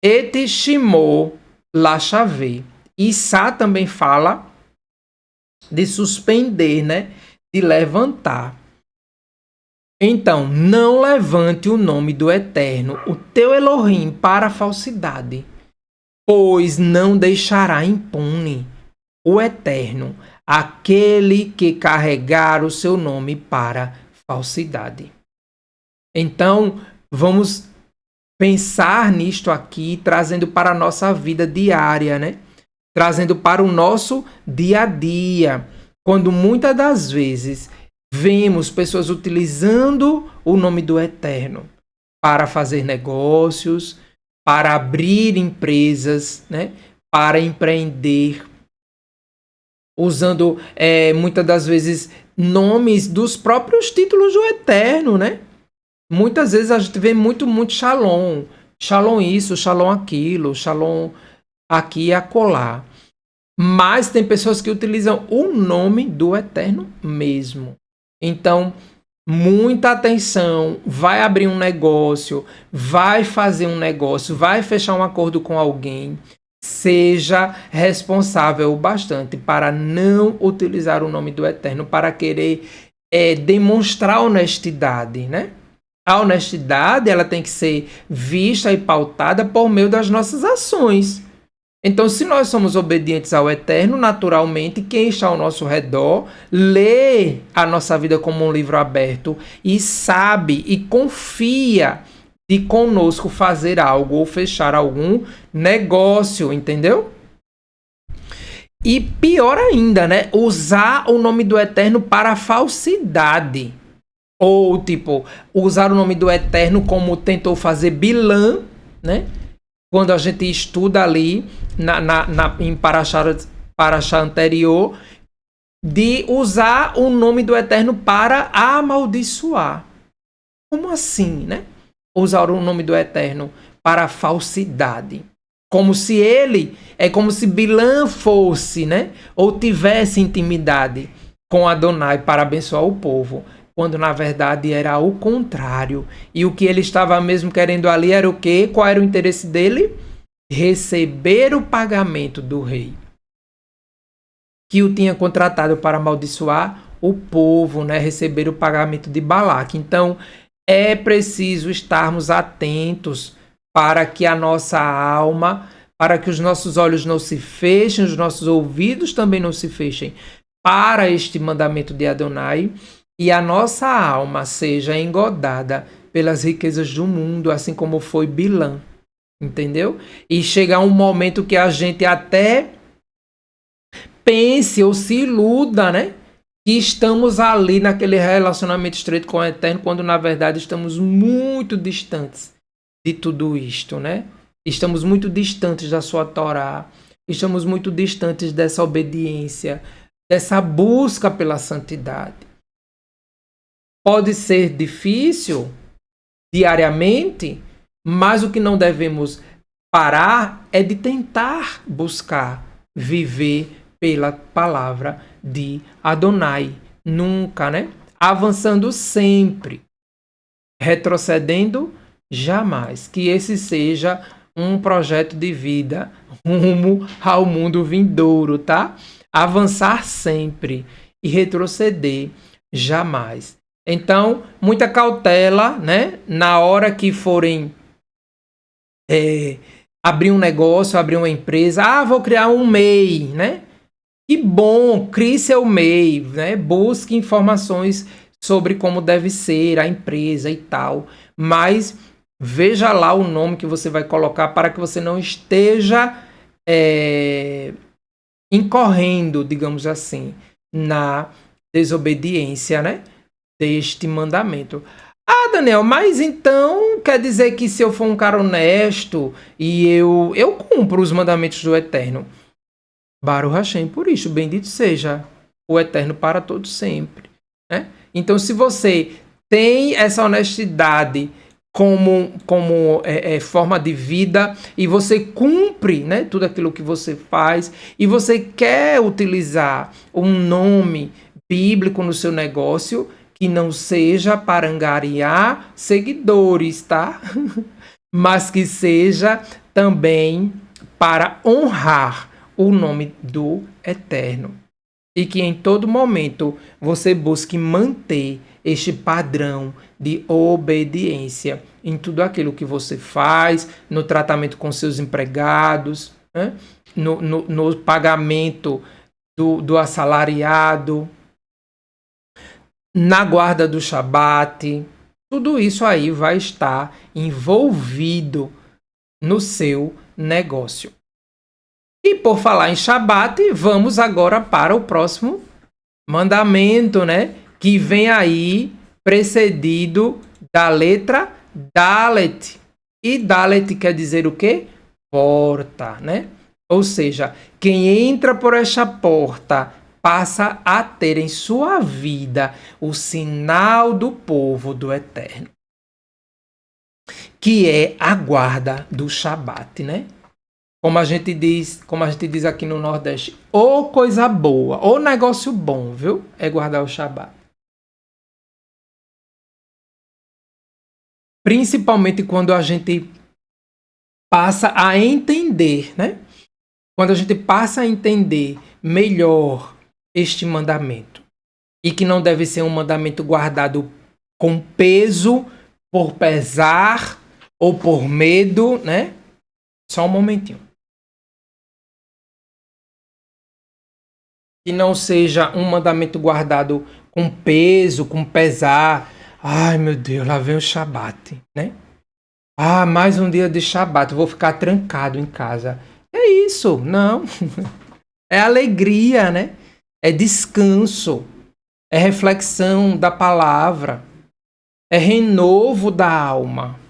Speaker 2: Et shimo lachave. Issa também fala de suspender, né? De levantar. Então, não levante o nome do Eterno, o teu Elohim, para a falsidade, pois não deixará impune o Eterno, aquele que carregar o seu nome para falsidade. Então, vamos pensar nisto aqui, trazendo para a nossa vida diária, né? Trazendo para o nosso dia a dia, quando muitas das vezes vemos pessoas utilizando o nome do Eterno para fazer negócios, para abrir empresas, né? Para empreender, usando muitas das vezes nomes dos próprios títulos do Eterno, né? Muitas vezes a gente vê muito shalom. Shalom isso, shalom aquilo, shalom aqui e acolá. Mas tem pessoas que utilizam o nome do Eterno mesmo. Então, muita atenção, vai abrir um negócio, vai fazer um negócio, vai fechar um acordo com alguém, seja responsável o bastante para não utilizar o nome do Eterno, para querer demonstrar honestidade, né? A honestidade, ela tem que ser vista e pautada por meio das nossas ações. Então, se nós somos obedientes ao Eterno, naturalmente, quem está ao nosso redor lê a nossa vida como um livro aberto e sabe e confia de conosco fazer algo ou fechar algum negócio, entendeu? E pior ainda, né? Usar o nome do Eterno para a falsidade. Ou, tipo, usar o nome do Eterno como tentou fazer Bilã, né? Quando a gente estuda ali em Parashá anterior, de usar o nome do Eterno para amaldiçoar. Como assim, né? Usar o nome do Eterno para a falsidade. Como se como se Bilã fosse, né? Ou tivesse intimidade com Adonai para abençoar o povo. Quando na verdade era o contrário. E o que ele estava mesmo querendo ali era o quê? Qual era o interesse dele? Receber o pagamento do rei, que o tinha contratado para amaldiçoar o povo, né? Receber o pagamento de Balaque. Então, é preciso estarmos atentos para que a nossa alma, para que os nossos olhos não se fechem, os nossos ouvidos também não se fechem para este mandamento de Adonai, e a nossa alma seja engodada pelas riquezas do mundo, assim como foi Bilã, entendeu? E chegar um momento que a gente até pense ou se iluda, né? Que estamos ali naquele relacionamento estreito com o Eterno, quando na verdade estamos muito distantes de tudo isto, né? Estamos muito distantes da sua Torá, estamos muito distantes dessa obediência, dessa busca pela santidade. Pode ser difícil diariamente, mas o que não devemos parar é de tentar buscar viver pela palavra de Adonai. Nunca, né? Avançando sempre. Retrocedendo jamais. Que esse seja um projeto de vida rumo ao mundo vindouro, tá? Avançar sempre e retroceder jamais. Então, muita cautela, né? Na hora que forem abrir um negócio, abrir uma empresa. Vou criar um MEI, né? Que bom, crie seu MEI, né? Busque informações sobre como deve ser a empresa e tal. Mas veja lá o nome que você vai colocar para que você não esteja incorrendo, digamos assim, na desobediência, né? Deste mandamento. Ah, Daniel, mas então quer dizer que se eu for um cara honesto e eu cumpro os mandamentos do Eterno. Baruch Hashem, por isso, bendito seja o Eterno para todos sempre. Né? Então, se você tem essa honestidade como forma de vida e você cumpre, né, tudo aquilo que você faz e você quer utilizar um nome bíblico no seu negócio que não seja para angariar seguidores, tá? Mas que seja também para honrar o nome do Eterno. E que em todo momento você busque manter este padrão de obediência em tudo aquilo que você faz, no tratamento com seus empregados, né? no pagamento do assalariado, na guarda do Shabat. Tudo isso aí vai estar envolvido no seu negócio. E por falar em Shabat, vamos agora para o próximo mandamento, né? Que vem aí precedido da letra Dalet. E Dalet quer dizer o quê? Porta, né? Ou seja, quem entra por esta porta passa a ter em sua vida o sinal do povo do Eterno, que é a guarda do Shabat, né? Como a gente diz aqui no Nordeste, ou coisa boa, ou negócio bom, viu? É guardar o Shabat. Principalmente quando a gente passa a entender, né? Quando a gente passa a entender melhor este mandamento. E que não deve ser um mandamento guardado com peso, por pesar ou por medo, né? Só um momentinho. Que não seja um mandamento guardado com peso, com pesar. Ai, meu Deus, lá vem o Shabat, né? Ah, mais um dia de Shabat, vou ficar trancado em casa. É isso, não. É alegria, né? É descanso. É reflexão da palavra. É renovo da alma.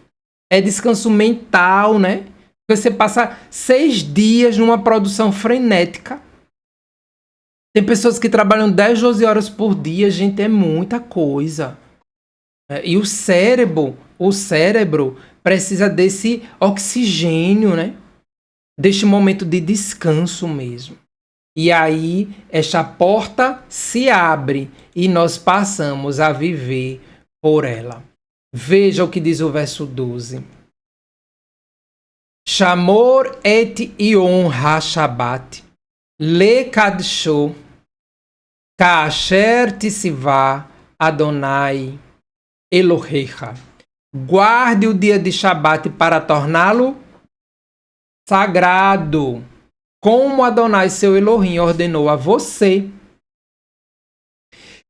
Speaker 2: É descanso mental, né? Você passa 6 dias numa produção frenética. Tem pessoas que trabalham 10, 12 horas por dia, gente, é muita coisa. E o cérebro precisa desse oxigênio, né? Deste momento de descanso mesmo. E aí, esta porta se abre e nós passamos a viver por ela. Veja o que diz o verso 12. Shamor et Yom HaShabbat le kadsho Kasher Tisivá Adonai Elohecha. Guarde o dia de Shabat para torná-lo sagrado, como Adonai, seu Elohim, ordenou a você.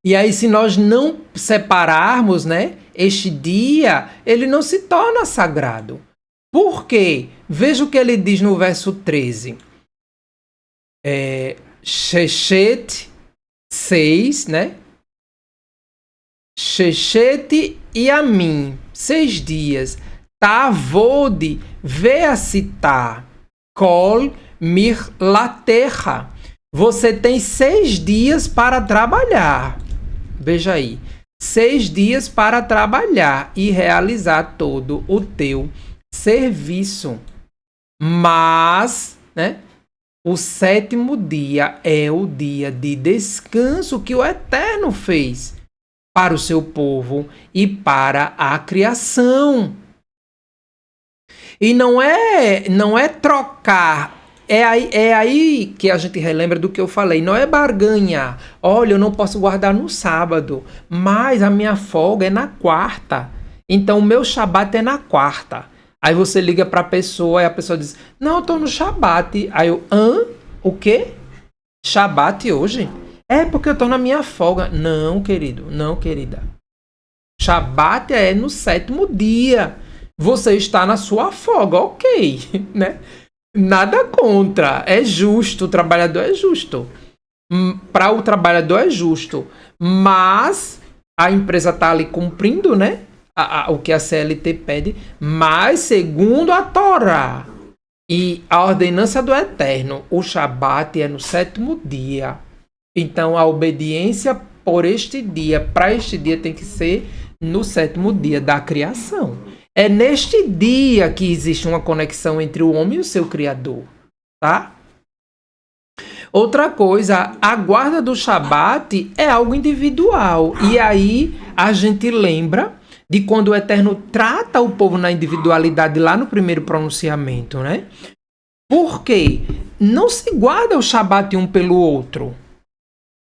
Speaker 2: E aí, se nós não separarmos, né, este dia, ele não se torna sagrado. Por quê? Veja o que ele diz no verso 13. Shechet 6, né? Shechet e a mim, 6 dias. Tavode veacitá kol mir laterra. Você tem 6 dias para trabalhar. Veja aí. 6 dias para trabalhar e realizar todo o teu serviço. Mas, né? O 7º dia é o dia de descanso que o Eterno fez para o seu povo e para a criação. E não é trocar. É aí que a gente relembra do que eu falei. Não é barganha. Olha, eu não posso guardar no sábado, mas a minha folga é na quarta. Então o meu Shabat é na quarta. Aí você liga para a pessoa e a pessoa diz, não, eu tô no Shabat. Aí eu, o quê? Shabat hoje? É porque eu tô na minha folga. Não, querido, não, querida. Shabat é no 7º dia. Você está na sua folga, ok, né? Nada contra, é justo, o trabalhador é justo. Para o trabalhador é justo, mas a empresa está ali cumprindo, né? O que a CLT pede, mas segundo a Torá e a ordenança do Eterno, o Shabat é no 7º dia. Então a obediência por este dia, para este dia, tem que ser no 7º dia da criação. É neste dia que existe uma conexão entre o homem e o seu Criador, tá? Outra coisa, a guarda do Shabat é algo individual. E aí a gente lembra de quando o Eterno trata o povo na individualidade lá no primeiro pronunciamento, né? Porque não se guarda o Shabat um pelo outro.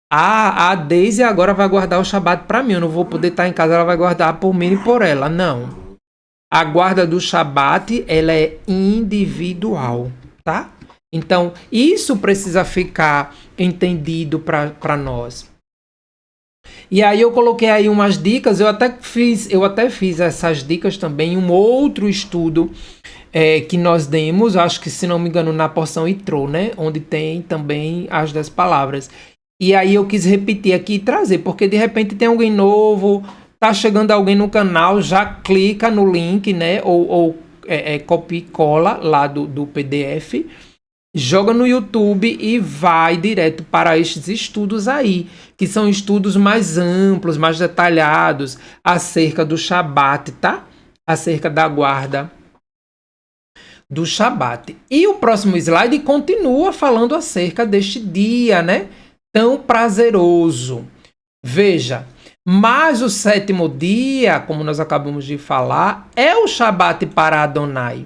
Speaker 2: A Daisy agora vai guardar o Shabat para mim. Eu não vou poder estar em casa, ela vai guardar por mim e por ela. Não. A guarda do Shabat, ela é individual, tá? Então, isso precisa ficar entendido para nós. E aí eu coloquei aí umas dicas, eu até fiz essas dicas também em um outro estudo que nós demos, acho que se não me engano na porção Itrô, né? Onde tem também as 10 palavras. E aí eu quis repetir aqui e trazer, porque de repente tem alguém novo, tá chegando alguém no canal, já clica no link, né? Ou copia e cola lá do PDF, joga no YouTube e vai direto para estes estudos aí, que são estudos mais amplos, mais detalhados, acerca do Shabat, tá? Acerca da guarda do Shabat. E o próximo slide continua falando acerca deste dia, né? Tão prazeroso. Veja, mas o 7º dia, como nós acabamos de falar, é o Shabat para Adonai,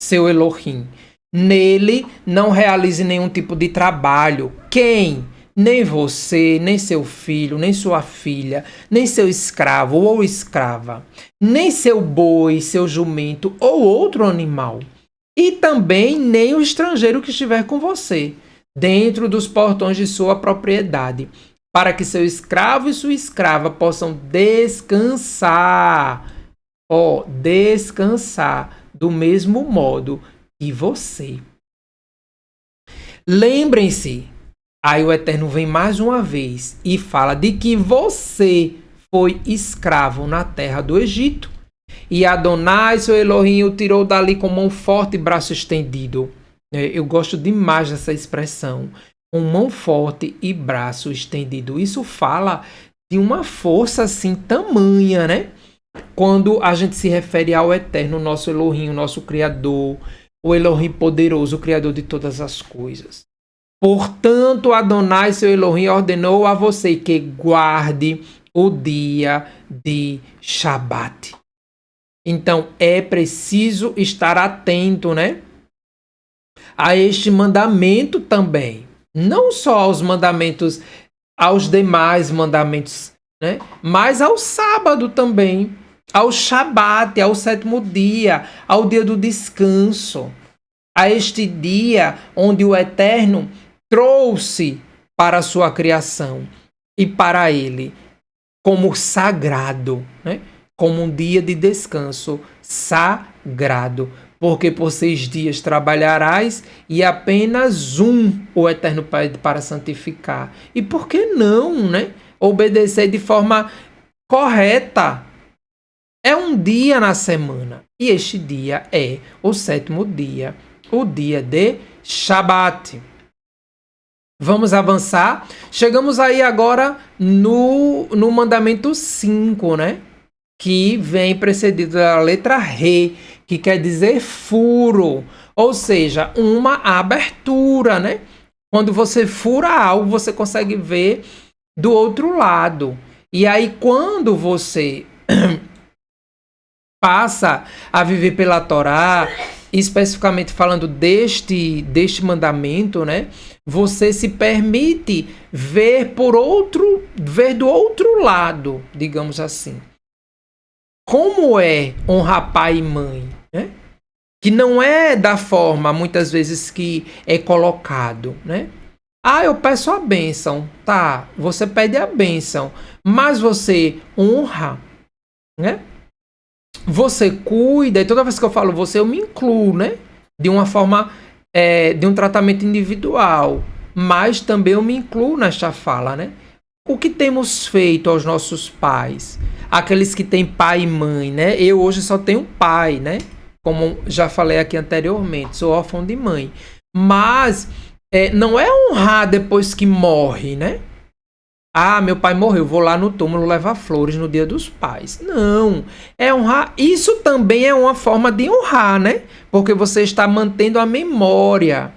Speaker 2: seu Elohim. Nele não realize nenhum tipo de trabalho. Quem? Nem você, nem seu filho, nem sua filha, nem seu escravo ou escrava, nem seu boi, seu jumento ou outro animal. E também nem o estrangeiro que estiver com você, dentro dos portões de sua propriedade, para que seu escravo e sua escrava possam descansar. Descansar do mesmo modo que você. Lembrem-se, aí o Eterno vem mais uma vez e fala de que você foi escravo na terra do Egito. E Adonai, seu Elohim, o tirou dali com mão forte e braço estendido. Eu gosto demais dessa expressão. Com mão forte e braço estendido. Isso fala de uma força assim tamanha, né? Quando a gente se refere ao Eterno, nosso Elohim, o nosso Criador, o Elohim poderoso, o Criador de todas as coisas. Portanto, Adonai, seu Elohim, ordenou a você que guarde o dia de Shabat. Então, é preciso estar atento, né? A este mandamento também. Não só aos mandamentos, aos demais mandamentos, né? Mas ao sábado também, ao Shabat, ao 7º dia, ao dia do descanso. A este dia onde o Eterno trouxe para a sua criação e para ele como sagrado, né? Como um dia de descanso sagrado. Porque por 6 dias trabalharás e apenas um o Eterno pede para santificar. E por que não, né? Obedecer de forma correta. É um dia na semana. E este dia é o 7º dia, o dia de Shabat. Vamos avançar. Chegamos aí agora no mandamento 5, né? Que vem precedido da letra Re, que quer dizer furo, ou seja, uma abertura, né? Quando você fura algo, você consegue ver do outro lado. E aí, quando você passa a viver pela Torá, especificamente falando deste mandamento, né? Você se permite ver do outro lado, digamos assim. Como é honrar pai e mãe, né? Que não é da forma, muitas vezes, que é colocado, né? Ah, eu peço a bênção. Tá, você pede a bênção, mas você honra, né? Você cuida, e toda vez que eu falo você, eu me incluo, né? De uma forma, de um tratamento individual, mas também eu me incluo nesta fala, né? O que temos feito aos nossos pais? Aqueles que têm pai e mãe, né? Eu hoje só tenho pai, né? Como já falei aqui anteriormente, sou órfão de mãe. Mas não é honrar depois que morre, né? Ah, meu pai morreu, vou lá no túmulo levar flores no dia dos pais. Não, é honrar. Isso também é uma forma de honrar, né? Porque você está mantendo a memória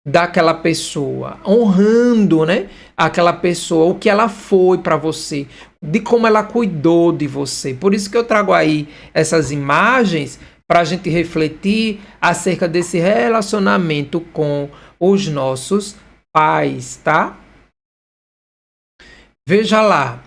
Speaker 2: daquela pessoa, honrando, né? Aquela pessoa, o que ela foi para você, de como ela cuidou de você. Por isso que eu trago aí essas imagens para a gente refletir acerca desse relacionamento com os nossos pais, tá? Veja lá,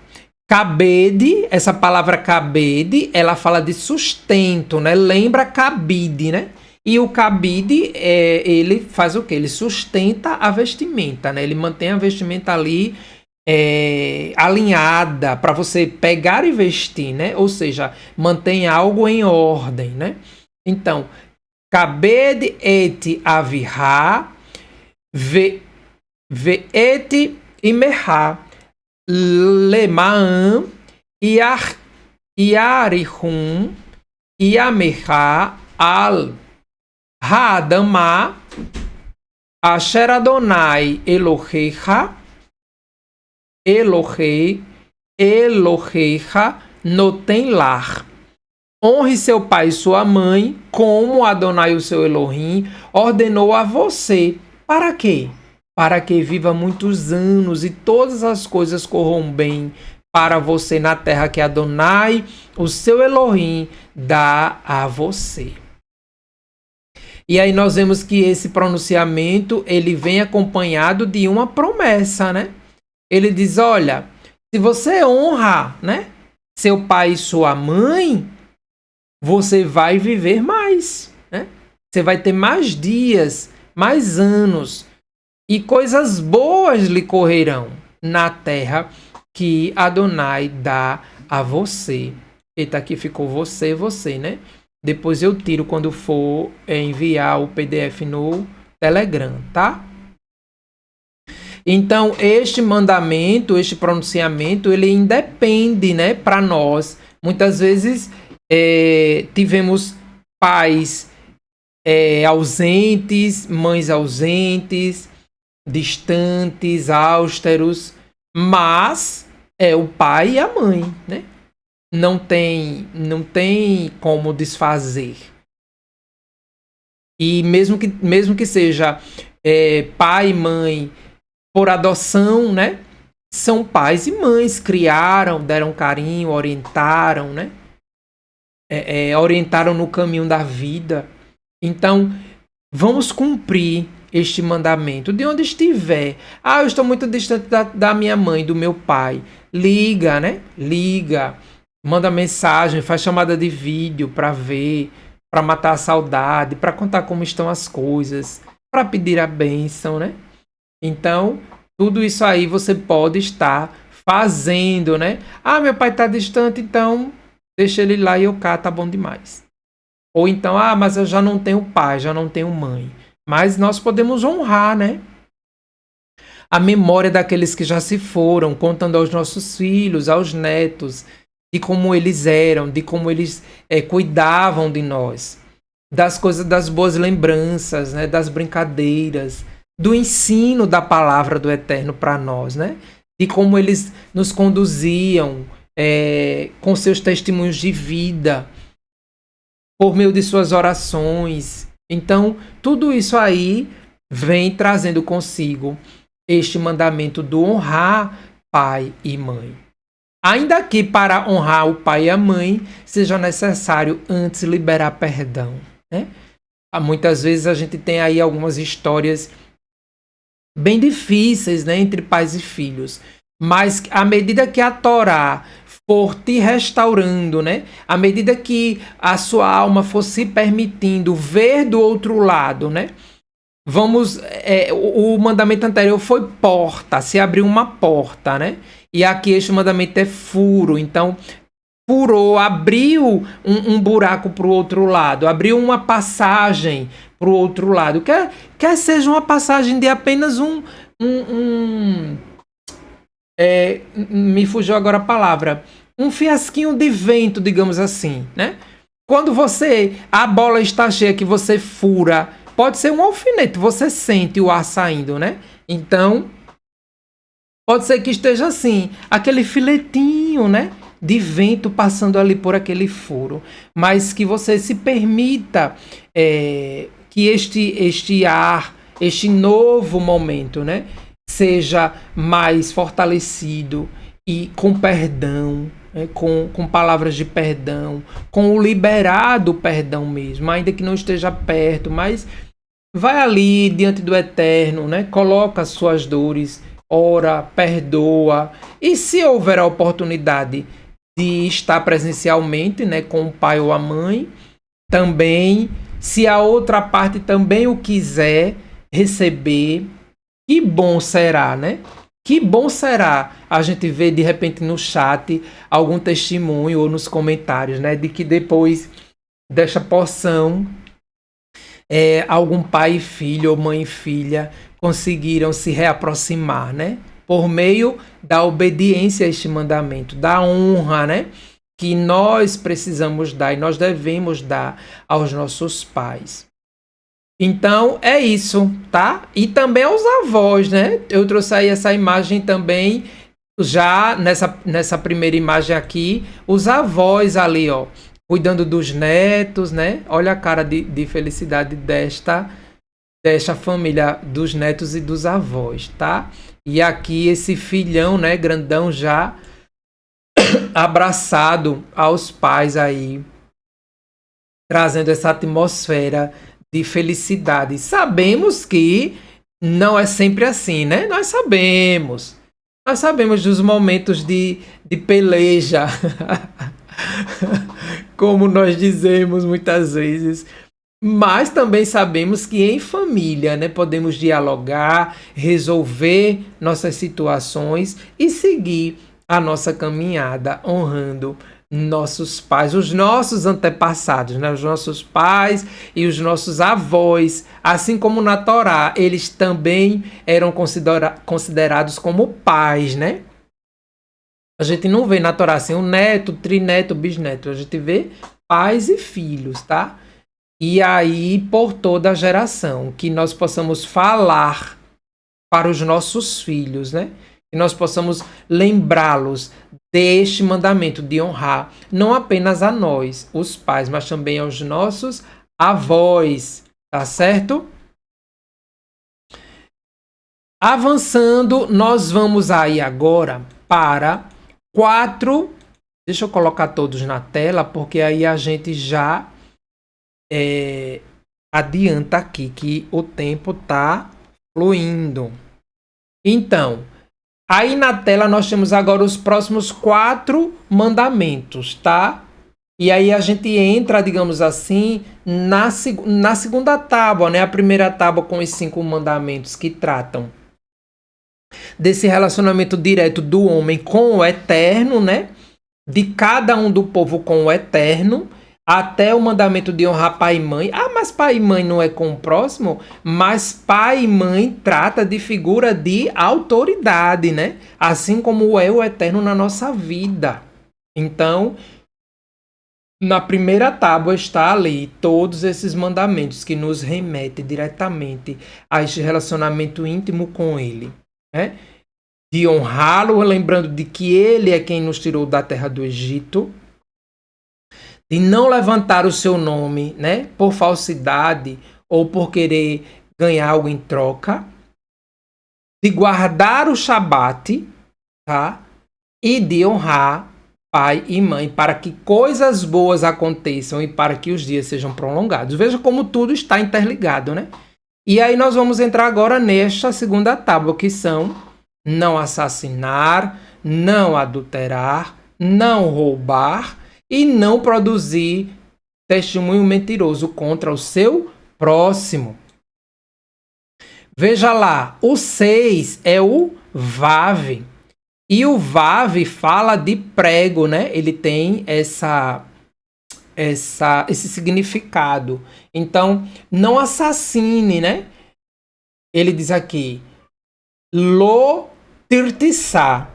Speaker 2: cabede, essa palavra cabede, ela fala de sustento, né? Lembra cabide, né? E o cabide, ele faz o quê? Ele sustenta a vestimenta, né? Ele mantém a vestimenta ali alinhada para você pegar e vestir, né? Ou seja, mantém algo em ordem, né? Então, cabede et avirá, ve et imerá, Lemaam, Iarihum, Iamerá, Al, Haadamá, Asher Adonai, Elohecha, Elohecha, Noten Lar. Honre seu pai e sua mãe, como Adonai, o seu Elohim, ordenou a você. Para quê? Para que viva muitos anos e todas as coisas corram bem para você na terra que Adonai, o seu Elohim, dá a você. E aí nós vemos que esse pronunciamento, ele vem acompanhado de uma promessa, né? Ele diz, olha, se você honra, né, seu pai e sua mãe, você vai viver mais, né? Você vai ter mais dias, mais anos, e coisas boas lhe correrão na terra que Adonai dá a você. Eita, aqui ficou você, né? Depois eu tiro quando for enviar o PDF no Telegram, tá? Então, este mandamento, este pronunciamento, ele independe, né, para nós. Muitas vezes tivemos pais ausentes, mães ausentes, distantes, austeros, mas é o pai e a mãe, né? Não tem como desfazer. E mesmo que seja pai e mãe por adoção, né? São pais e mães, criaram, deram carinho, orientaram, né? Orientaram no caminho da vida. Então, vamos cumprir este mandamento, de onde estiver. Ah, eu estou muito distante da minha mãe, do meu pai. Liga, né? Liga. Manda mensagem, faz chamada de vídeo para ver, para matar a saudade, para contar como estão as coisas, para pedir a bênção, né? Então, tudo isso aí você pode estar fazendo, né? Ah, meu pai está distante, então deixa ele lá e eu cá, tá bom demais. Ou então, ah, mas eu já não tenho pai, já não tenho mãe. Mas nós podemos honrar, né? A memória daqueles que já se foram, contando aos nossos filhos, aos netos, de como eles eram, de como eles cuidavam de nós, das coisas, das boas lembranças, né? Das brincadeiras, do ensino da palavra do Eterno para nós, né? De como eles nos conduziam com seus testemunhos de vida, por meio de suas orações. Então, tudo isso aí vem trazendo consigo este mandamento do honrar pai e mãe. Ainda que para honrar o pai e a mãe seja necessário antes liberar perdão, né? Muitas vezes a gente tem aí algumas histórias bem difíceis, né, entre pais e filhos. Mas à medida que a Torá for te restaurando, né? À medida que a sua alma for se permitindo ver do outro lado, né? o mandamento anterior foi porta, se abriu uma porta, né? E aqui este mandamento é furo. Então, furou, abriu um buraco para o outro lado, abriu uma passagem para o outro lado. Quer seja uma passagem de apenas me fugiu agora a palavra. Um fiasquinho de vento, digamos assim, né? Quando a bola está cheia que você fura, pode ser um alfinete, você sente o ar saindo, né? Então, pode ser que esteja assim, aquele filetinho, né? De vento passando ali por aquele furo. Mas que você se permita que este ar, este novo momento, né? Seja mais fortalecido e com perdão, né, com palavras de perdão, com o liberado perdão mesmo, ainda que não esteja perto, mas vai ali diante do Eterno, né, coloca as suas dores, ora, perdoa, e se houver a oportunidade de estar presencialmente, né, com o pai ou a mãe, também, se a outra parte também o quiser receber, que bom será, né? Que bom será a gente ver de repente no chat algum testemunho ou nos comentários, né? De que depois desta porção, algum pai e filho ou mãe e filha conseguiram se reaproximar, né? Por meio da obediência a este mandamento, da honra, né? Que nós precisamos dar e nós devemos dar aos nossos pais. Então, é isso, tá? E também aos avós, né? Eu trouxe aí essa imagem também, já nessa primeira imagem aqui, os avós ali, ó, cuidando dos netos, né? Olha a cara de felicidade desta família, dos netos e dos avós, tá? E aqui esse filhão, né, grandão já abraçado aos pais aí, trazendo essa atmosfera de felicidade. Sabemos que não é sempre assim, né? Nós sabemos dos momentos de peleja, como nós dizemos muitas vezes, mas também sabemos que em família, né, podemos dialogar, resolver nossas situações e seguir a nossa caminhada honrando nossos pais, os nossos antepassados, né? Os nossos pais e os nossos avós, assim como na Torá, eles também eram considerados como pais, né? A gente não vê na Torá assim, o neto, trineto, bisneto, a gente vê pais e filhos, tá? E aí, por toda a geração, que nós possamos falar para os nossos filhos, né? Que nós possamos lembrá-los deste mandamento de honrar não apenas a nós, os pais, mas também aos nossos avós, tá certo? Avançando, nós vamos aí agora para 4. Deixa eu colocar todos na tela, porque aí a gente já adianta aqui que o tempo tá fluindo. Então, aí na tela nós temos agora os próximos 4 mandamentos, tá? E aí a gente entra, digamos assim, na segunda tábua, né? A primeira tábua com os 5 mandamentos que tratam desse relacionamento direto do homem com o Eterno, né? De cada um do povo com o Eterno, até o mandamento de honrar pai e mãe. Ah, mas pai e mãe não é com o próximo? Mas pai e mãe trata de figura de autoridade, né? Assim como é o Eterno na nossa vida. Então, na primeira tábua está ali todos esses mandamentos que nos remetem diretamente a este relacionamento íntimo com ele, né? De honrá-lo, lembrando de que ele é quem nos tirou da terra do Egito, de não levantar o seu nome, né, por falsidade ou por querer ganhar algo em troca, de guardar o Shabat, tá? E de honrar pai e mãe para que coisas boas aconteçam e para que os dias sejam prolongados. Veja como tudo está interligado, né? E aí nós vamos entrar agora nesta segunda tábua, que são não assassinar, não adulterar, não roubar e não produzir testemunho mentiroso contra o seu próximo. Veja lá, o 6 é o Vav. E o Vav fala de prego, né? Ele tem esse significado. Então, não assassine, né? Ele diz aqui, lo tirtissá,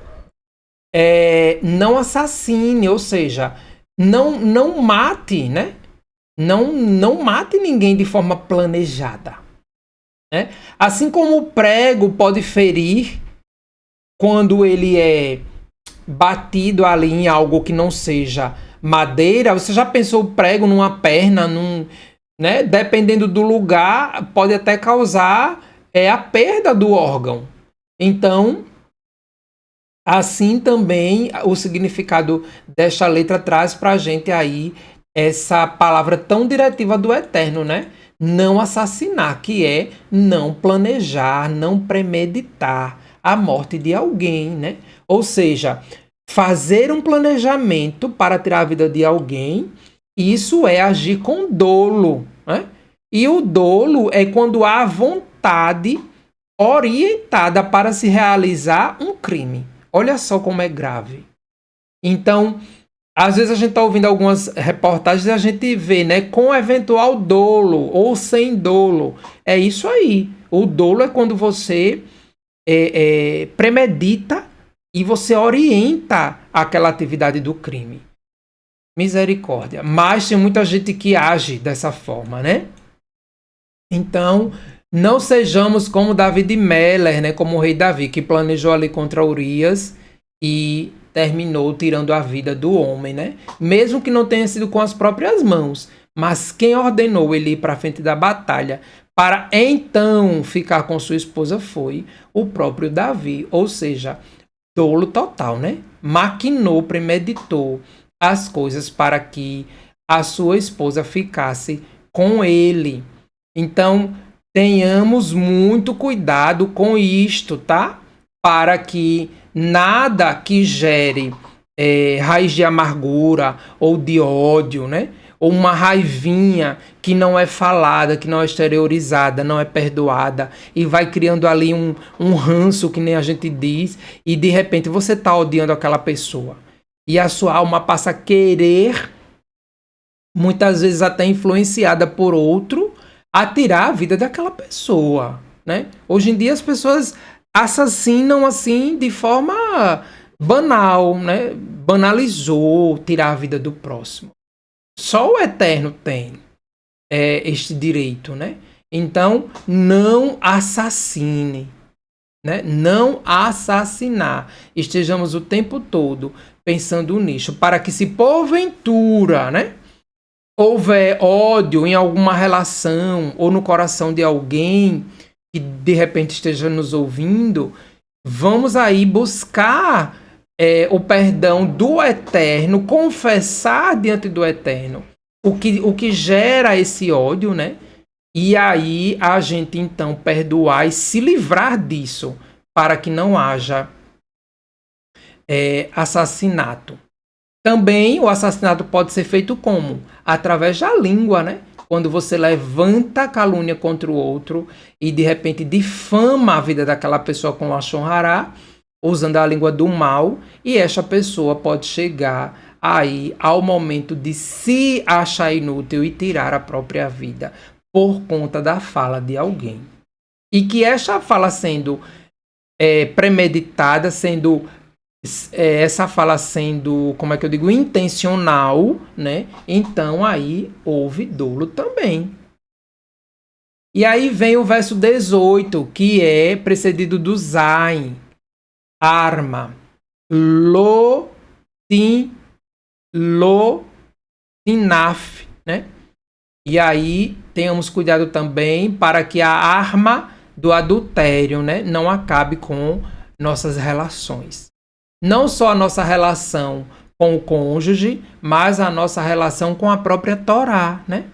Speaker 2: não assassine, ou seja, não mate, né? Não mate ninguém de forma planejada, né? Assim como o prego pode ferir quando ele é batido ali em algo que não seja madeira. Você já pensou o prego numa perna, né? Dependendo do lugar, pode até causar a perda do órgão. Então, assim também o significado desta letra traz para a gente aí essa palavra tão diretiva do Eterno, né? Não assassinar, que é não planejar, não premeditar a morte de alguém, né? Ou seja, fazer um planejamento para tirar a vida de alguém, isso é agir com dolo, né? E o dolo é quando há vontade orientada para se realizar um crime. Olha só como é grave. Então, às vezes a gente está ouvindo algumas reportagens e a gente vê, né, com eventual dolo ou sem dolo. É isso aí. O dolo é quando você premedita e você orienta aquela atividade do crime. Misericórdia. Mas tem muita gente que age dessa forma, né? Então, não sejamos como Davi de Meller, né? Como o rei Davi, que planejou ali contra Urias e terminou tirando a vida do homem, né? Mesmo que não tenha sido com as próprias mãos. Mas quem ordenou ele ir para a frente da batalha para então ficar com sua esposa foi o próprio Davi. Ou seja, dolo total, né? Maquinou, premeditou as coisas para que a sua esposa ficasse com ele. Então, tenhamos muito cuidado com isto, tá? Para que nada que gere raiz de amargura ou de ódio, né? Ou uma raivinha que não é falada, que não é exteriorizada, não é perdoada, e vai criando ali um ranço, que nem a gente diz, e de repente você está odiando aquela pessoa. E a sua alma passa a querer, muitas vezes até influenciada por outro, a tirar a vida daquela pessoa, né? Hoje em dia as pessoas assassinam assim de forma banal, né? Banalizou tirar a vida do próximo. Só o Eterno tem este direito, né? Então, não assassine, né? Não assassinar. Estejamos o tempo todo pensando nisso, para que se porventura, né, houver ódio em alguma relação ou no coração de alguém que de repente esteja nos ouvindo, vamos aí buscar o perdão do Eterno, confessar diante do Eterno o que gera esse ódio, né? E aí a gente então perdoar e se livrar disso, para que não haja assassinato. Também o assassinato pode ser feito como? Através da língua, né? Quando você levanta a calúnia contra o outro e de repente difama a vida daquela pessoa com lashon hará, usando a língua do mal, e esta pessoa pode chegar aí ao momento de se achar inútil e tirar a própria vida por conta da fala de alguém. E que esta fala sendo premeditada, sendo essa fala sendo, como é que eu digo, intencional, né? Então aí houve dolo também. E aí vem o verso 18, que é precedido do Zain. Arma. Lo tinaf, né? E aí tenhamos cuidado também para que a arma do adultério, né, não acabe com nossas relações. Não só a nossa relação com o cônjuge, mas a nossa relação com a própria Torá, né?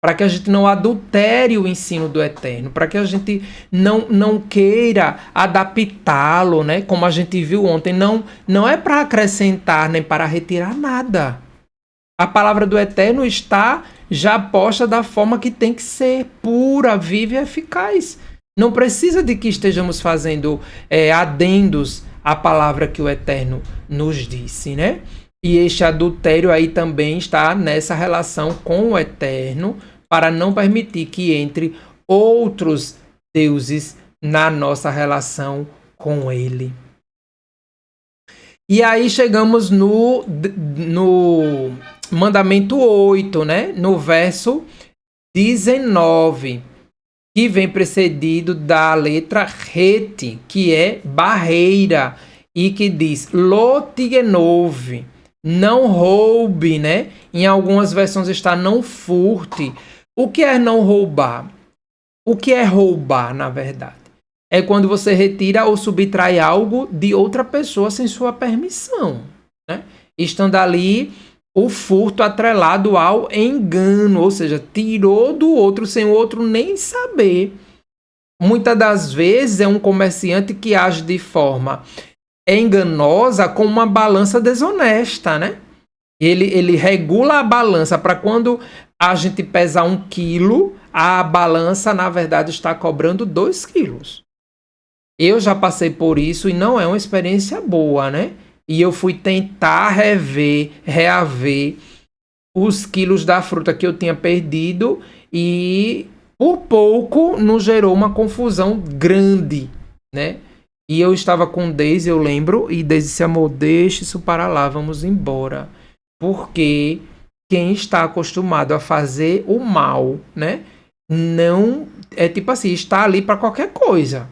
Speaker 2: Para que a gente não adultere o ensino do Eterno, para que a gente não queira adaptá-lo, né? Como a gente viu ontem, não é para acrescentar nem para retirar nada. A palavra do Eterno está já posta da forma que tem que ser, pura, viva e eficaz. Não precisa de que estejamos fazendo adendos à palavra que o Eterno nos disse, né? E este adultério aí também está nessa relação com o Eterno, para não permitir que entre outros deuses na nossa relação com ele. E aí chegamos no mandamento 8, né? No verso 19, que vem precedido da letra rete, que é barreira, e que diz lotigenove, não roube, né? Em algumas versões está não furte. O que é não roubar? O que é roubar, na verdade? É quando você retira ou subtrai algo de outra pessoa sem sua permissão, né? Estando ali o furto atrelado ao engano, ou seja, tirou do outro sem o outro nem saber. Muitas das vezes é um comerciante que age de forma enganosa com uma balança desonesta, né? Ele regula a balança para quando a gente pesar 1 quilo, a balança, na verdade, está cobrando 2 quilos. Eu já passei por isso e não é uma experiência boa, né? E eu fui tentar reaver os quilos da fruta que eu tinha perdido e por pouco não gerou uma confusão grande, né? E eu estava com Daisy, eu lembro, e Daisy disse, amor, deixa isso para lá, vamos embora. Porque quem está acostumado a fazer o mal, né? Não, é tipo assim, está ali para qualquer coisa.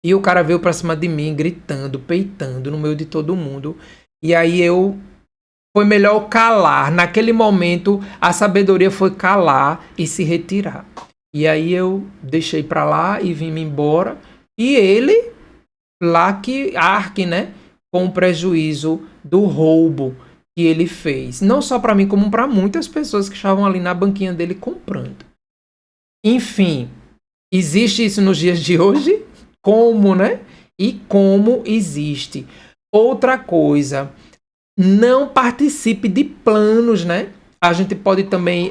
Speaker 2: E o cara veio pra cima de mim, gritando, peitando no meio de todo mundo. E aí foi melhor calar. Naquele momento, a sabedoria foi calar e se retirar. E aí eu deixei pra lá e vim-me embora. E ele, lá que arque, né? Com o prejuízo do roubo que ele fez. Não só pra mim, como pra muitas pessoas que estavam ali na banquinha dele comprando. Enfim, existe isso nos dias de hoje? Como, né? E como existe. Outra coisa, não participe de planos, né? A gente pode também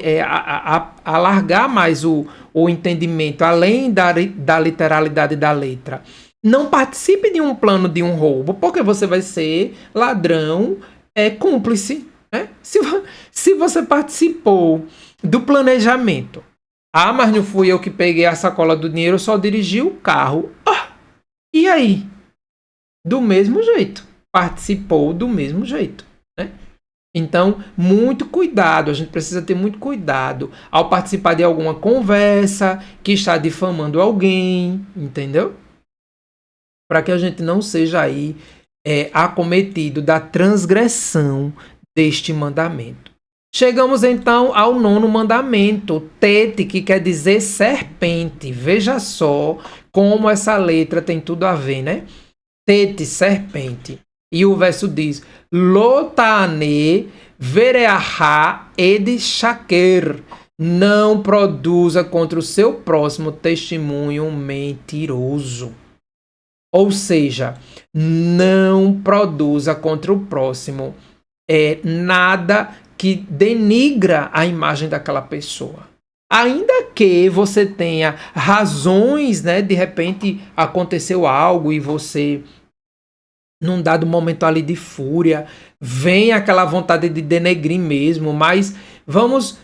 Speaker 2: alargar mais o entendimento, além da literalidade da letra. Não participe de um plano de um roubo, porque você vai ser ladrão, cúmplice, né? Se você participou do planejamento, mas não fui eu que peguei a sacola do dinheiro, eu só dirigi o carro. E aí? Do mesmo jeito. Participou do mesmo jeito, né? Então, muito cuidado. A gente precisa ter muito cuidado ao participar de alguma conversa que está difamando alguém, entendeu? Para que a gente não seja aí acometido da transgressão deste mandamento. Chegamos então ao 9º mandamento, tete, que quer dizer serpente. Veja só como essa letra tem tudo a ver, né? Tete, serpente. E o verso diz, Lotane vereahá ed shaker. Não produza contra o seu próximo testemunho mentiroso. Ou seja, não produza contra o próximo nada que denigra a imagem daquela pessoa. Ainda que você tenha razões, né? De repente aconteceu algo e você, num dado momento ali de fúria, vem aquela vontade de denegrir mesmo, mas vamos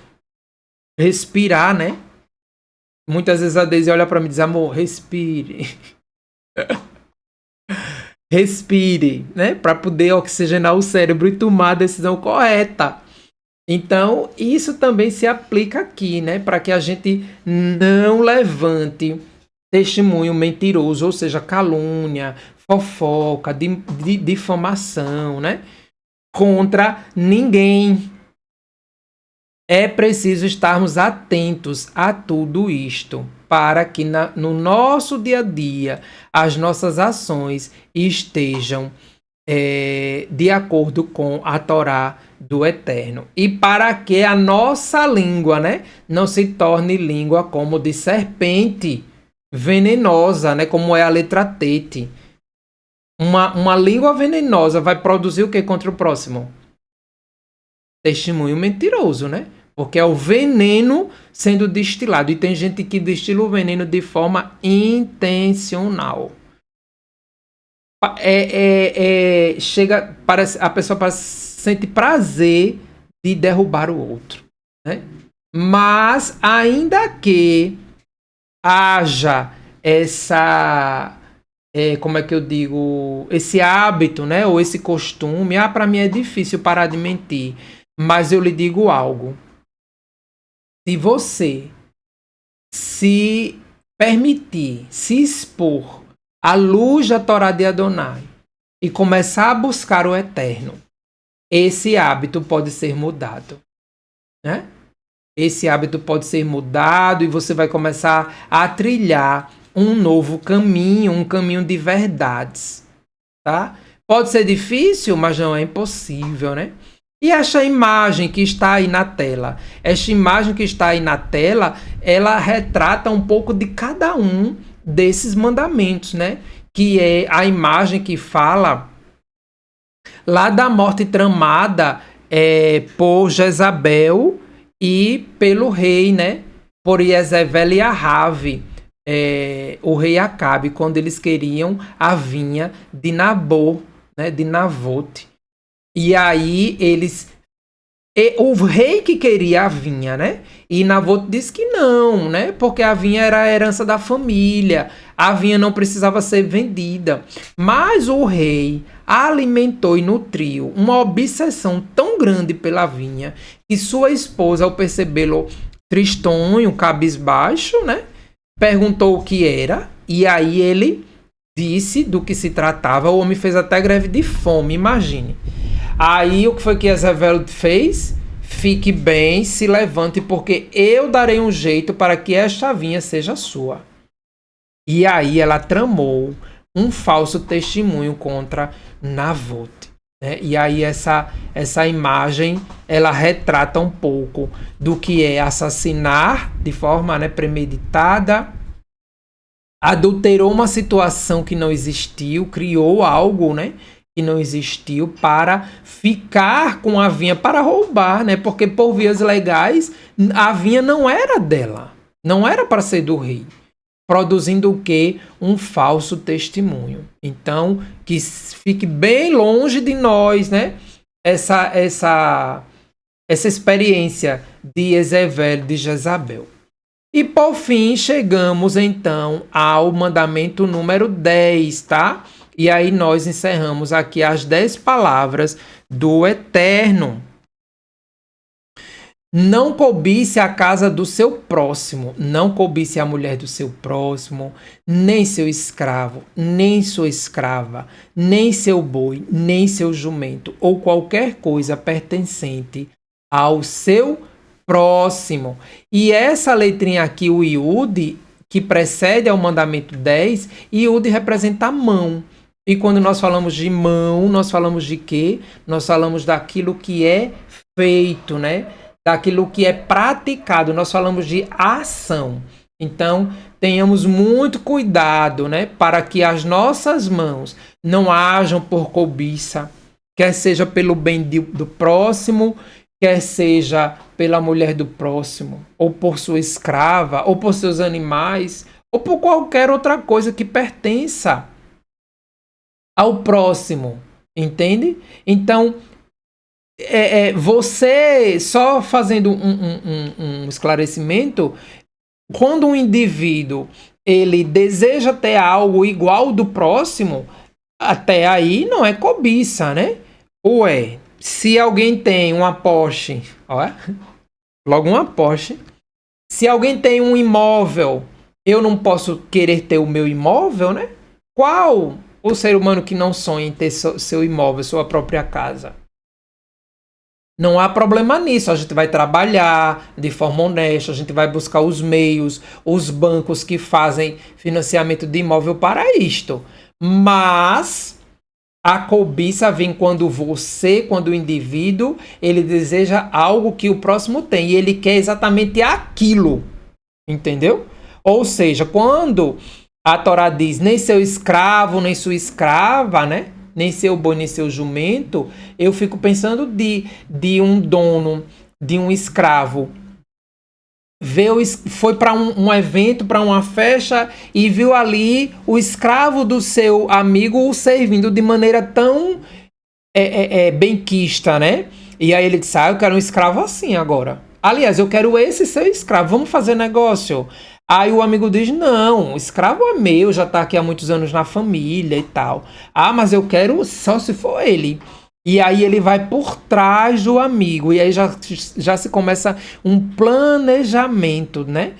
Speaker 2: respirar, né? Muitas vezes a Daisy olha para mim e diz, amor, respire. Respire, né? Para poder oxigenar o cérebro e tomar a decisão correta. Então, isso também se aplica aqui, né? Para que a gente não levante testemunho mentiroso, ou seja, calúnia, fofoca, difamação, né? Contra ninguém. É preciso estarmos atentos a tudo isto, para que no nosso dia a dia as nossas ações estejam de acordo com a Torá do Eterno. E para que a nossa língua, né, não se torne língua como de serpente venenosa, né, como é a letra tete. Uma língua venenosa vai produzir o que contra o próximo? Testemunho mentiroso, né? porque é o veneno sendo destilado. E tem gente que destila o veneno de forma intencional. Chega, a pessoa sente prazer de derrubar o outro, né? Mas ainda que haja essa, como é que eu digo, esse hábito, né? Ou esse costume, para mim é difícil parar de mentir. Mas eu lhe digo algo. Se você se permitir, se expor à luz da Torá de Adonai e começar a buscar o eterno, esse hábito pode ser mudado, né? Esse hábito pode ser mudado e você vai começar a trilhar um novo caminho, um caminho de verdades, tá? Pode ser difícil, mas não é impossível, né? E essa imagem que está aí na tela, ela retrata um pouco de cada um desses mandamentos, né? Que é a imagem que fala lá da morte tramada por Jezabel e pelo rei, né? Por Jezebel e Ahabe, o rei Acabe, quando eles queriam a vinha de Nabor, né? De Navote. E aí o rei que queria a vinha, né? E Navote disse que não, né? Porque a vinha era a herança da família. A vinha não precisava ser vendida. Mas o rei alimentou e nutriu uma obsessão tão grande pela vinha que sua esposa, ao percebê-lo tristonho, cabisbaixo, né? Perguntou o que era. E aí ele disse do que se tratava. O homem fez até greve de fome, imagine. Aí o que foi que Jezabel fez? Fique bem, se levante, porque eu darei um jeito para que esta vinha seja sua. E aí ela tramou um falso testemunho contra Navote, né? E aí essa imagem, ela retrata um pouco do que é assassinar de forma, né, premeditada, adulterou uma situação que não existiu, criou algo, né, que não existiu para ficar com a vinha, para roubar, né? Porque por vias legais a vinha não era dela, não era para ser do rei, produzindo o quê? Um falso testemunho. Então, que fique bem longe de nós, né? Essa experiência de Jezabel. E por fim, chegamos então ao mandamento número 10, tá? E aí nós encerramos aqui as 10 palavras do Eterno. Não cobice a casa do seu próximo, não cobice a mulher do seu próximo, nem seu escravo, nem sua escrava, nem seu boi, nem seu jumento, ou qualquer coisa pertencente ao seu próximo. E essa letrinha aqui, o Iude, que precede ao mandamento 10, Iude representa a mão. E quando nós falamos de mão, nós falamos de quê? Nós falamos daquilo que é feito, né? Daquilo que é praticado. Nós falamos de ação. Então, tenhamos muito cuidado, né? Para que as nossas mãos não hajam por cobiça, quer seja pelo bem do próximo, quer seja pela mulher do próximo, ou por sua escrava, ou por seus animais, ou por qualquer outra coisa que pertença ao próximo, entende? Então, você, só fazendo um esclarecimento, quando um indivíduo ele deseja ter algo igual do próximo, até aí não é cobiça, né? Ué, se alguém tem uma Porsche, ó, logo uma Porsche, se alguém tem um imóvel, eu não posso querer ter o meu imóvel, né? Qual o ser humano que não sonha em ter seu imóvel, sua própria casa? Não há problema nisso, a gente vai trabalhar de forma honesta, a gente vai buscar os meios, os bancos que fazem financiamento de imóvel para isto. Mas a cobiça vem quando o indivíduo, ele deseja algo que o próximo tem e ele quer exatamente aquilo, entendeu? Ou seja, quando a Torá diz nem seu escravo, nem sua escrava, né? Nem seu boi, nem seu jumento, eu fico pensando de um dono de um escravo foi para um evento, para uma festa, e viu ali o escravo do seu amigo o servindo de maneira tão benquista, né? E aí ele disse, eu quero um escravo assim agora. Aliás, eu quero esse seu escravo, vamos fazer negócio. Aí o amigo diz, não, o escravo é meu, já tá aqui há muitos anos na família e tal. Mas eu quero só se for ele. E aí ele vai por trás do amigo. E aí já se começa um planejamento, né?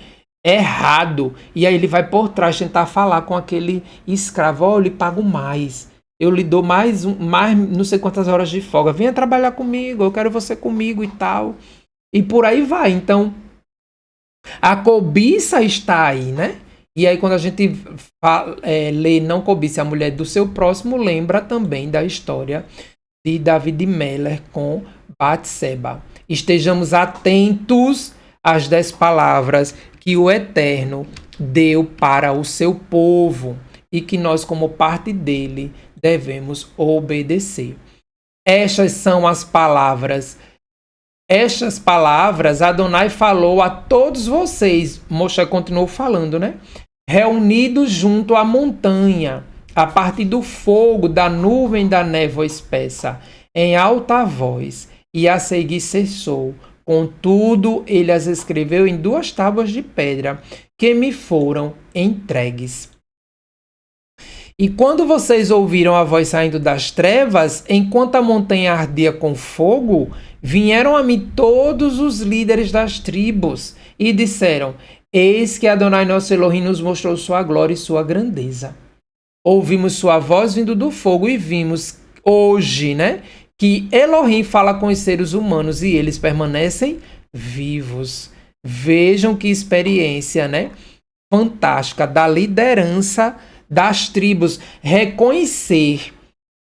Speaker 2: Errado. E aí ele vai por trás tentar falar com aquele escravo. Eu lhe pago mais. Eu lhe dou mais não sei quantas horas de folga. Venha trabalhar comigo. Eu quero você comigo e tal. E por aí vai. Então, a cobiça está aí, né? E aí quando a gente lê não cobice a mulher do seu próximo, lembra também da história de David Meller com Batseba. Estejamos atentos às 10 palavras que o Eterno deu para o seu povo e que nós, como parte dele, devemos obedecer. Estas são as palavras. Estas palavras Adonai falou a todos vocês. Moshe continuou falando, né? Reunidos junto à montanha, a partir do fogo, da nuvem, da névoa espessa, em alta voz, e a seguir cessou. Contudo, ele as escreveu em 2 tábuas de pedra, que me foram entregues. E quando vocês ouviram a voz saindo das trevas, enquanto a montanha ardia com fogo, vieram a mim todos os líderes das tribos e disseram, eis que Adonai nosso Elohim nos mostrou sua glória e sua grandeza. Ouvimos sua voz vindo do fogo e vimos hoje, né, que Elohim fala com os seres humanos e eles permanecem vivos. Vejam que experiência, né, fantástica da liderança das tribos, reconhecer,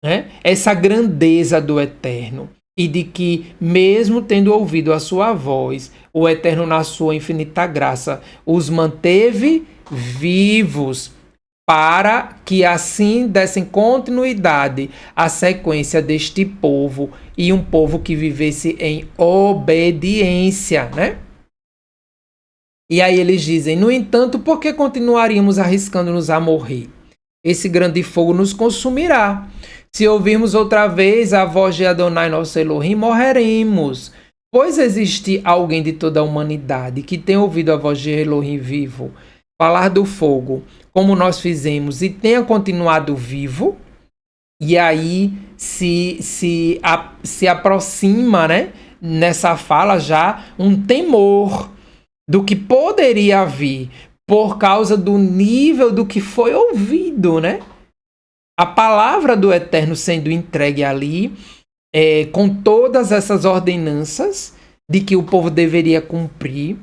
Speaker 2: né, essa grandeza do Eterno e de que, mesmo tendo ouvido a sua voz, o Eterno, na sua infinita graça, os manteve vivos, para que assim dessem continuidade à sequência deste povo e um povo que vivesse em obediência, né? E aí eles dizem, no entanto, por que continuaríamos arriscando-nos a morrer? Esse grande fogo nos consumirá. Se ouvirmos outra vez a voz de Adonai nosso Elohim, morreremos. Pois existe alguém de toda a humanidade que tenha ouvido a voz de Elohim vivo falar do fogo, como nós fizemos, e tenha continuado vivo, e aí se aproxima, né, nessa fala já um temor do que poderia vir por causa do nível do que foi ouvido, né? A palavra do Eterno sendo entregue ali, com todas essas ordenanças de que o povo deveria cumprir.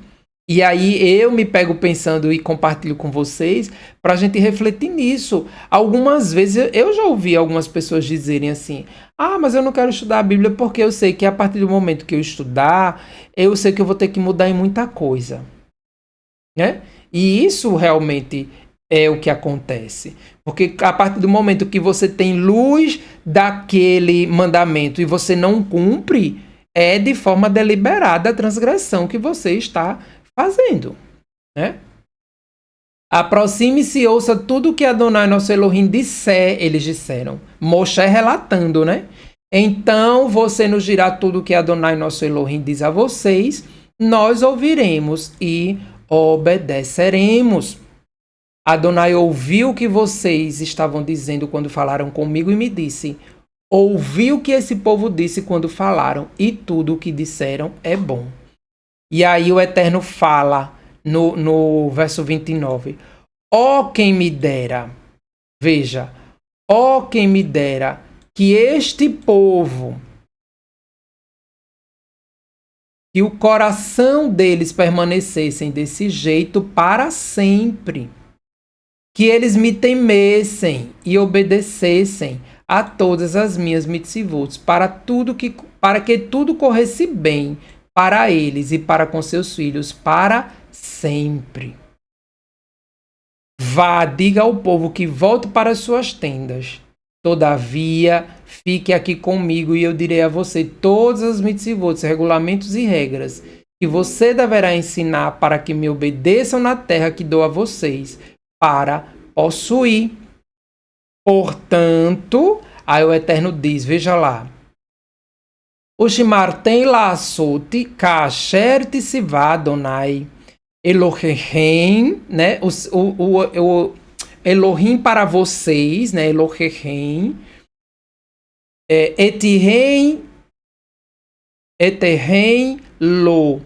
Speaker 2: E aí eu me pego pensando e compartilho com vocês para a gente refletir nisso. Algumas vezes eu já ouvi algumas pessoas dizerem assim, mas eu não quero estudar a Bíblia porque eu sei que a partir do momento que eu estudar, eu sei que eu vou ter que mudar em muita coisa, né? E isso realmente é o que acontece. Porque a partir do momento que você tem luz daquele mandamento e você não cumpre, é de forma deliberada a transgressão que você está fazendo, né? Aproxime-se e ouça tudo o que Adonai nosso Elohim disser, eles disseram. Moshe relatando, né? Então você nos dirá tudo o que Adonai nosso Elohim diz a vocês, nós ouviremos e obedeceremos. Adonai ouviu o que vocês estavam dizendo quando falaram comigo e me disse, ouvi o que esse povo disse quando falaram e tudo o que disseram é bom. E aí o Eterno fala no verso 29. Quem me dera, veja, quem me dera que este povo, que o coração deles permanecessem desse jeito para sempre. Que eles me temessem e obedecessem a todas as minhas mitzvot, para que tudo corresse bem para eles e para com seus filhos para sempre. Vá, diga ao povo que volte para as suas tendas. Todavia, fique aqui comigo e eu direi a você todas as mitzvot, regulamentos e regras que você deverá ensinar para que me obedeçam na terra que dou a vocês para possuir. Portanto, aí o Eterno diz, veja lá, Ushimartem la'asot kasher tisivá Adonai Elohim, né? O Elohim para vocês, né? Elohim, Etirem lo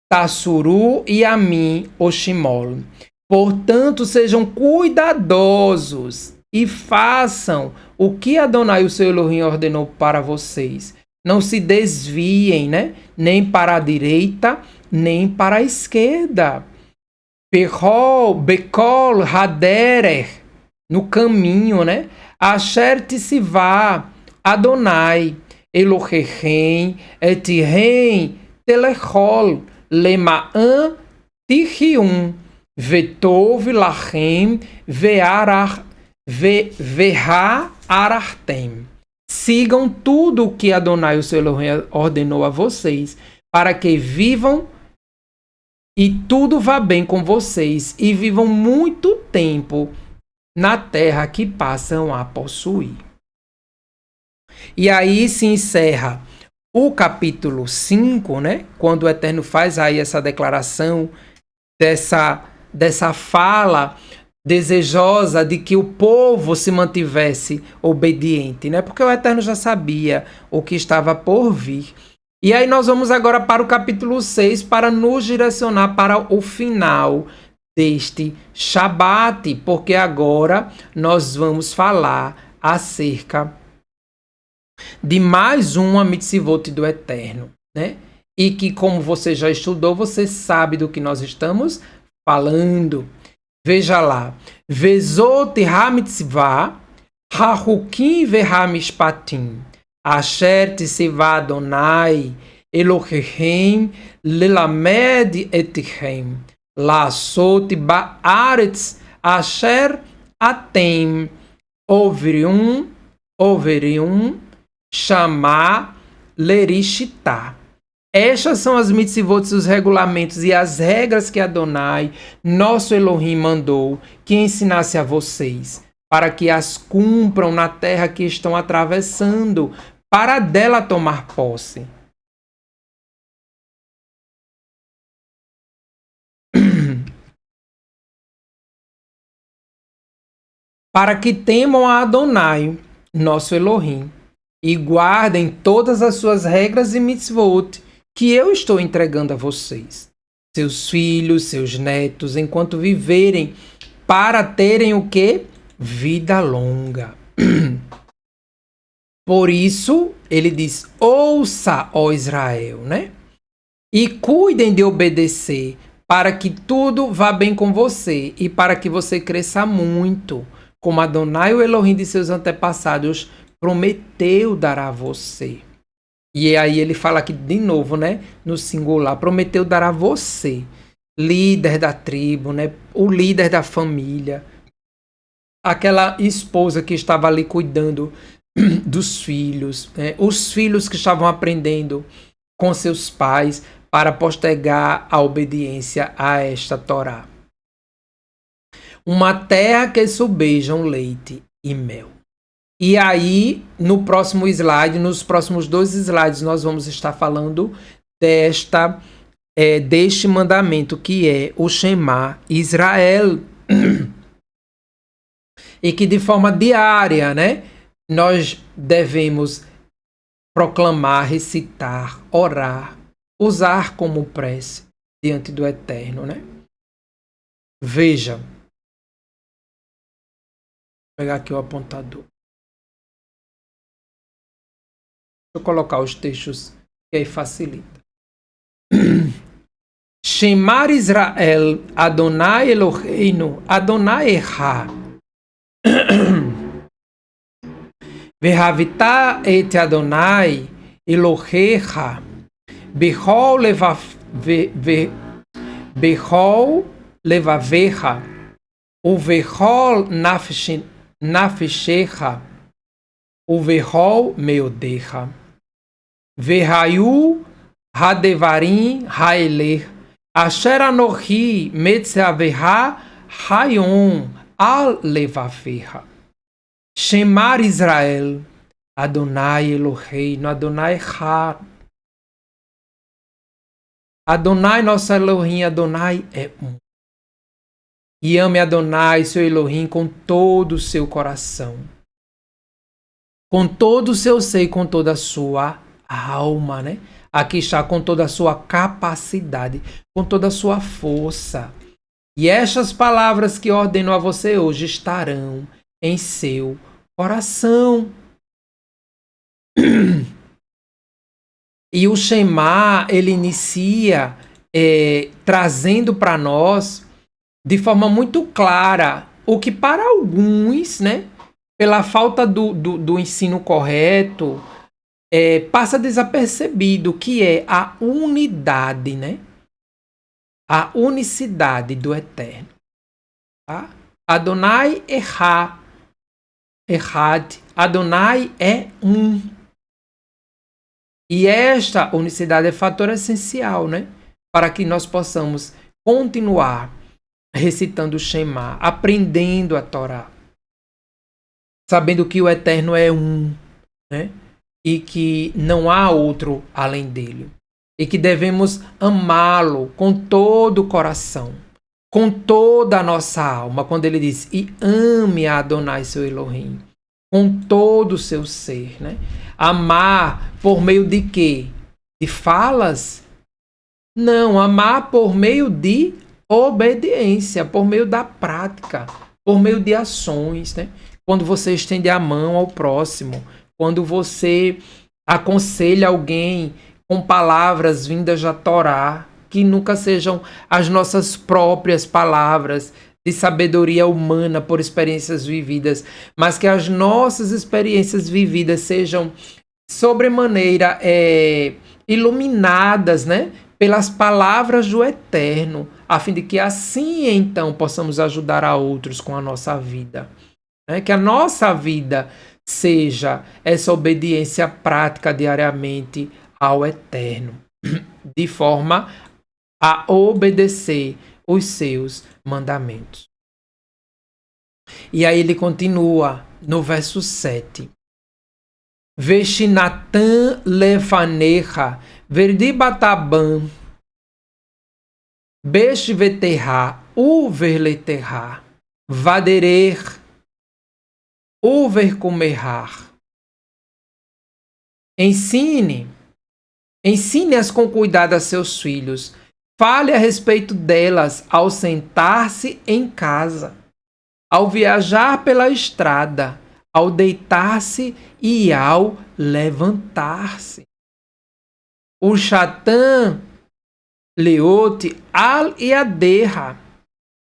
Speaker 2: Tassuru e a mim Oshimol. Portanto, sejam cuidadosos e façam o que Adonai, o seu Elohim, ordenou para vocês. Não se desviem, né? Nem para a direita, nem para a esquerda. Bekol haderech, no caminho, né? Asher tisivá Adonai Elohim etirem telechol lema'an tichium vetov lachem veha arartem. Sigam tudo o que Adonai, o seu Elohim, ordenou a vocês, para que vivam e tudo vá bem com vocês e vivam muito tempo na terra que passam a possuir. E aí se encerra o capítulo 5, né? Quando o Eterno faz aí essa declaração dessa fala desejosa de que o povo se mantivesse obediente, né? Porque o Eterno já sabia o que estava por vir. E aí nós vamos agora para o capítulo 6 para nos direcionar para o final deste Shabat, porque agora nós vamos falar acerca de mais uma mitzvot do Eterno, né? E que, como você já estudou, você sabe do que nós estamos falando. Veja lá. Vezot ha-mitzvah ha-hukim veha-mishpatim asher tisivá Adonai Elohim lelamed etchem la'asot ba'aretz asher atem overium chamar lerishitá. Estas são as mitzvot, os regulamentos e as regras que Adonai, nosso Elohim, mandou que ensinasse a vocês, para que as cumpram na terra que estão atravessando, para dela tomar posse. Para que temam a Adonai, nosso Elohim, e guardem todas as suas regras e mitzvot que eu estou entregando a vocês, seus filhos, seus netos, enquanto viverem, para terem o quê? Vida longa. Por isso, ele diz, ouça, ó Israel, né? E cuidem de obedecer, para que tudo vá bem com você e para que você cresça muito, como Adonai, o Elohim de seus antepassados, prometeu dar a você. E aí ele fala aqui de novo, né? No singular, prometeu dar a você, líder da tribo, né? O líder da família, aquela esposa que estava ali cuidando dos filhos, né? Os filhos que estavam aprendendo com seus pais para postergar a obediência a esta Torá. Uma terra que subejam leite e mel. E aí, no próximo slide, nos próximos 2 slides, nós vamos estar falando deste mandamento que é o Shema Israel. E que de forma diária, né, nós devemos proclamar, recitar, orar, usar como prece diante do Eterno, né? Veja. Vou pegar aqui o apontador. Deixa eu colocar os textos que aí facilita. Shemar Israel, Adonai Eloheinu, Adonai Echa. Vehavita et Adonai Elohecha. Bechol levavecha. Uvechol nafshecha. Uverhol meodecha. Verrayu hadevarim haeler. Asher anochi metzeaverha hayon al levaferra. Shemar Israel. Adonai Eloheinu, Adonai Echad. Adonai, nosso Elohim, Adonai é um. E ame Adonai, seu Elohim, com todo o seu coração, com todo o seu ser, com toda a sua alma, né? Aqui está com toda a sua capacidade, com toda a sua força. E estas palavras que ordeno a você hoje estarão em seu coração. E o Shema, ele inicia trazendo para nós de forma muito clara o que para alguns, né, pela falta do ensino correto, passa desapercebido, que é a unidade, né? A unicidade do Eterno. Tá? Adonai Echad. Adonai é um. E esta unicidade é fator essencial, né? Para que nós possamos continuar recitando o Shema, aprendendo a Torá, sabendo que o Eterno é um, né? E que não há outro além dele. E que devemos amá-lo com todo o coração, com toda a nossa alma. Quando ele diz, e ame a Adonai, seu Elohim, com todo o seu ser, né? Amar por meio de quê? De falas? Não, amar por meio de obediência, por meio da prática, por meio de ações, né? Quando você estende a mão ao próximo, quando você aconselha alguém com palavras vindas da Torá, que nunca sejam as nossas próprias palavras de sabedoria humana por experiências vividas, mas que as nossas experiências vividas sejam sobremaneira iluminadas, né, pelas palavras do Eterno, a fim de que assim então possamos ajudar a outros com a nossa vida. Né? Que a nossa vida seja essa obediência prática diariamente ao Eterno, de forma a obedecer os seus mandamentos. E aí ele continua no verso 7. Veshinatan lefanecha verdibatabam beshveterra uverleterra vaderer uvercomerrar. Ensine-as com cuidado a seus filhos. Fale a respeito delas ao sentar-se em casa, ao viajar pela estrada, ao deitar-se e ao levantar-se. O Shatan leote al iaderra,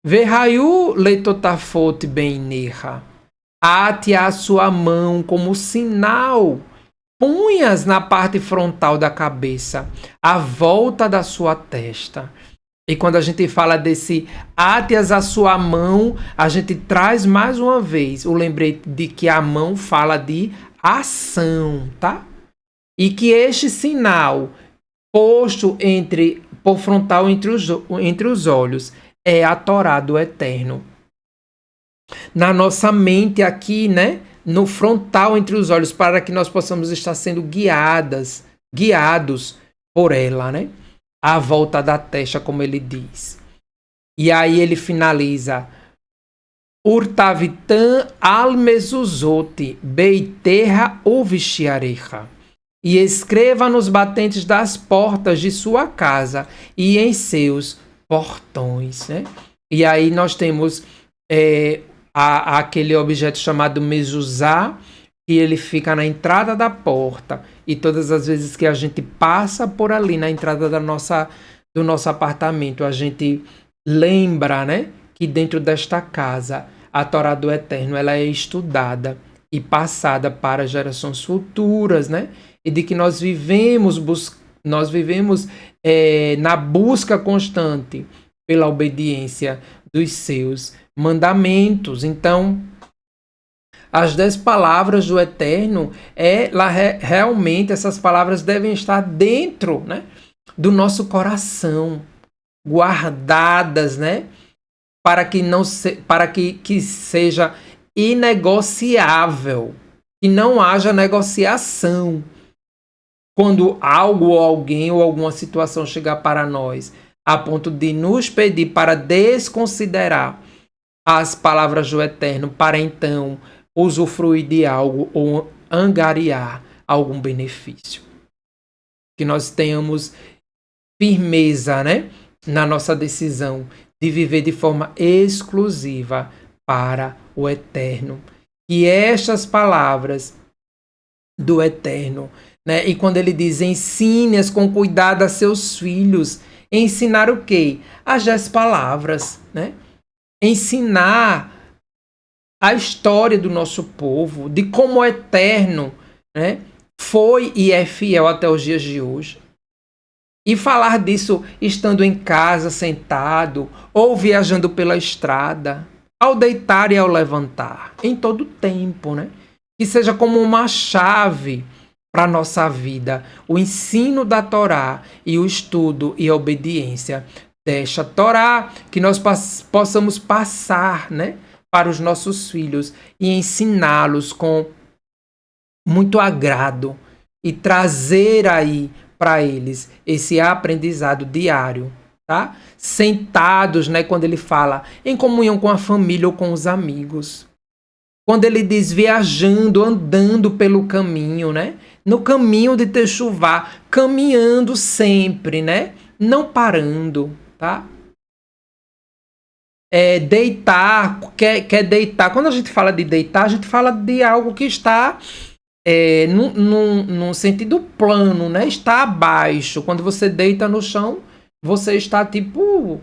Speaker 2: verrayu letotafot beinerra. Ate a sua mão como sinal. Punhas na parte frontal da cabeça, à volta da sua testa. E quando a gente fala desse ate-as a sua mão, a gente traz mais uma vez o lembrete de que a mão fala de ação, tá? E que este sinal posto por frontal entre os olhos é a Torá do Eterno. Na nossa mente aqui, né? No frontal entre os olhos, para que nós possamos estar sendo guiados por ela, né? À volta da testa, como ele diz. E aí ele finaliza: Urtavitan almezuzote beiterra uvishiarecha. E escreva nos batentes das portas de sua casa e em seus portões, né? E aí nós temos aquele objeto chamado mezuzá, que ele fica na entrada da porta, e todas as vezes que a gente passa por ali na entrada do nosso apartamento, a gente lembra, né, que dentro desta casa a Torá do Eterno ela é estudada e passada para gerações futuras, né, e de que nós vivemos na busca constante pela obediência dos seus mandamentos. Então, As 10 palavras do Eterno, realmente essas palavras devem estar dentro, né, do nosso coração, guardadas, né, para que seja inegociável, que não haja negociação. Quando algo ou alguém ou alguma situação chegar para nós a ponto de nos pedir para desconsiderar as palavras do Eterno para então usufruir de algo ou angariar algum benefício. Que nós tenhamos firmeza, né, na nossa decisão de viver de forma exclusiva para o Eterno. E estas palavras do Eterno, né, e quando ele diz ensine-as com cuidado a seus filhos, ensinar o quê? As 10 palavras, né? Ensinar a história do nosso povo, de como o Eterno, né, foi e é fiel até os dias de hoje. E falar disso estando em casa, sentado, ou viajando pela estrada, ao deitar e ao levantar, em todo tempo, né? Que seja como uma chave para a nossa vida, o ensino da Torá e o estudo e a obediência desta Torá, que nós possamos passar, né, para os nossos filhos e ensiná-los com muito agrado e trazer aí para eles esse aprendizado diário, tá? Sentados, né, quando ele fala em comunhão com a família ou com os amigos. Quando ele diz viajando, andando pelo caminho, né? No caminho de Techuvá, caminhando sempre, né? Não parando, tá? Deitar, quer deitar. Quando a gente fala de deitar, a gente fala de algo que está num sentido plano, né? Está abaixo. Quando você deita no chão, você está tipo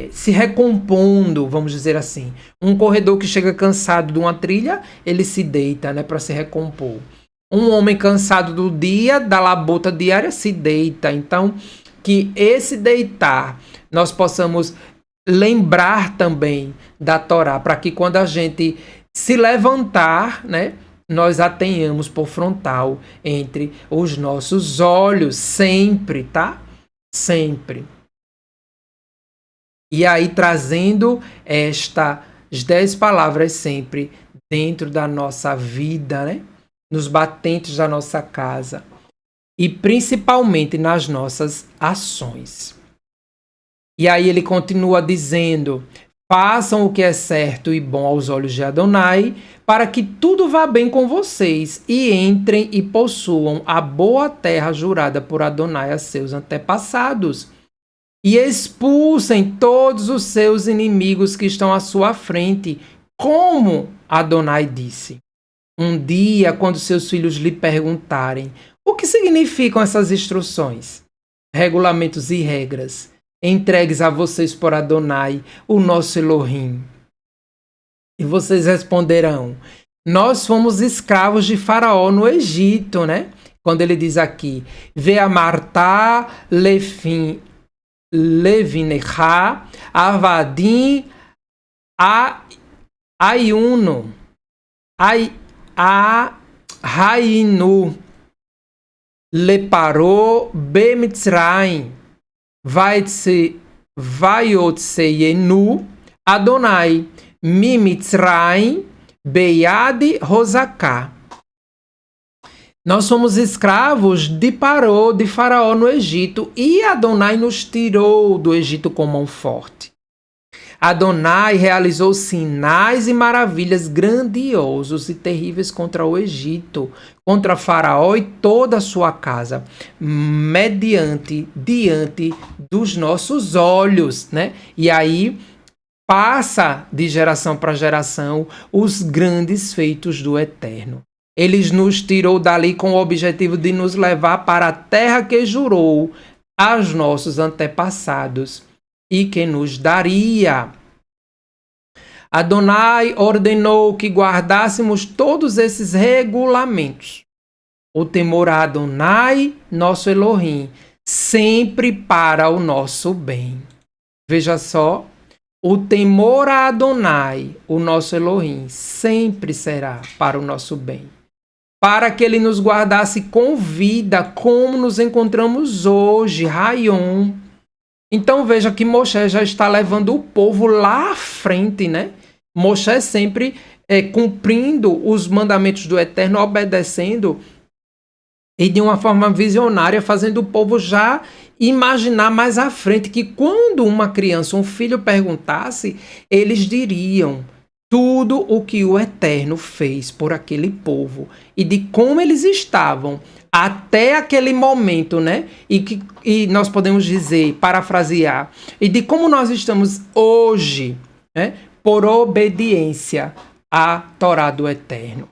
Speaker 2: se recompondo, vamos dizer assim. Um corredor que chega cansado de uma trilha, ele se deita, né, para se recompor. Um homem cansado do dia, da labuta diária, se deita. Então, que esse deitar nós possamos lembrar também da Torá, para que quando a gente se levantar, né, nós a tenhamos por frontal entre os nossos olhos, sempre, tá? Sempre. E aí trazendo as 10 palavras sempre dentro da nossa vida, né? Nos batentes da nossa casa. E principalmente nas nossas ações. E aí ele continua dizendo: façam o que é certo e bom aos olhos de Adonai, para que tudo vá bem com vocês, e entrem e possuam a boa terra jurada por Adonai a seus antepassados. E expulsem todos os seus inimigos que estão à sua frente, como Adonai disse. Um dia, quando seus filhos lhe perguntarem o que significam essas instruções, regulamentos e regras, entregues a vocês por Adonai, o nosso Elohim. E vocês responderão: nós fomos escravos de Faraó no Egito, né? Quando ele diz aqui: Ve'amartá Levinecha, Avadim, Ayuno, Rainu, Leparó, Bemitzraim, Vayotseyenu, Adonai, Mimitzraim, Beyad Rosaká. Nós somos escravos de Faraó no Egito, e Adonai nos tirou do Egito com mão forte. Adonai realizou sinais e maravilhas grandiosos e terríveis contra o Egito, contra Faraó e toda a sua casa, diante dos nossos olhos, né? E aí passa de geração para geração os grandes feitos do Eterno. Ele nos tirou dali com o objetivo de nos levar para a terra que jurou aos nossos antepassados e que nos daria. Adonai ordenou que guardássemos todos esses regulamentos. O temor a Adonai, nosso Elohim, sempre para o nosso bem. Veja só, O temor a Adonai, o nosso Elohim, sempre será para o nosso bem. Para que ele nos guardasse com vida, como nos encontramos hoje, Rayon. Então veja que Moshe já está levando o povo lá à frente, né? Moshe sempre cumprindo os mandamentos do Eterno, obedecendo e de uma forma visionária, fazendo o povo já imaginar mais à frente que quando uma criança, um filho perguntasse, eles diriam tudo o que o Eterno fez por aquele povo e de como eles estavam até aquele momento, né? E nós podemos dizer, parafrasear, e de como nós estamos hoje, né? Por obediência à Torá do Eterno.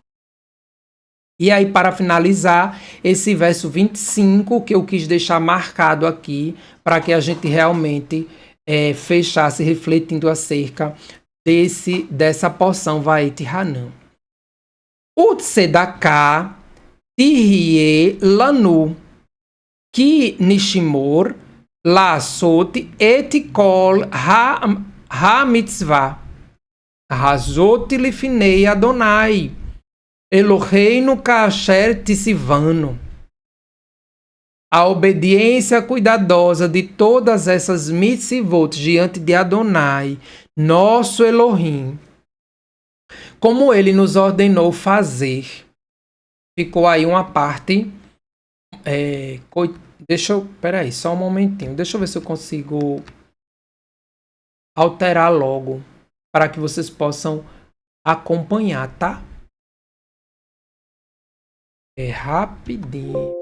Speaker 2: E aí, para finalizar, esse verso 25, que eu quis deixar marcado aqui, para que a gente realmente fechasse refletindo acerca dessa porção Vaet Hanan. Utsedaká, Tirie, Lanu, Ki Nishimor, Lasot, Etikol, Ha-Mitzvah, Hazot Lifinei Adonai, Eloheinu Kasher Tisivano. A obediência cuidadosa de todas essas mitzvot diante de Adonai, nosso Elohim, como ele nos ordenou fazer. Ficou aí uma parte. Peraí, só um momentinho. Deixa eu ver se eu consigo alterar logo para que vocês possam acompanhar, tá? É rapidinho.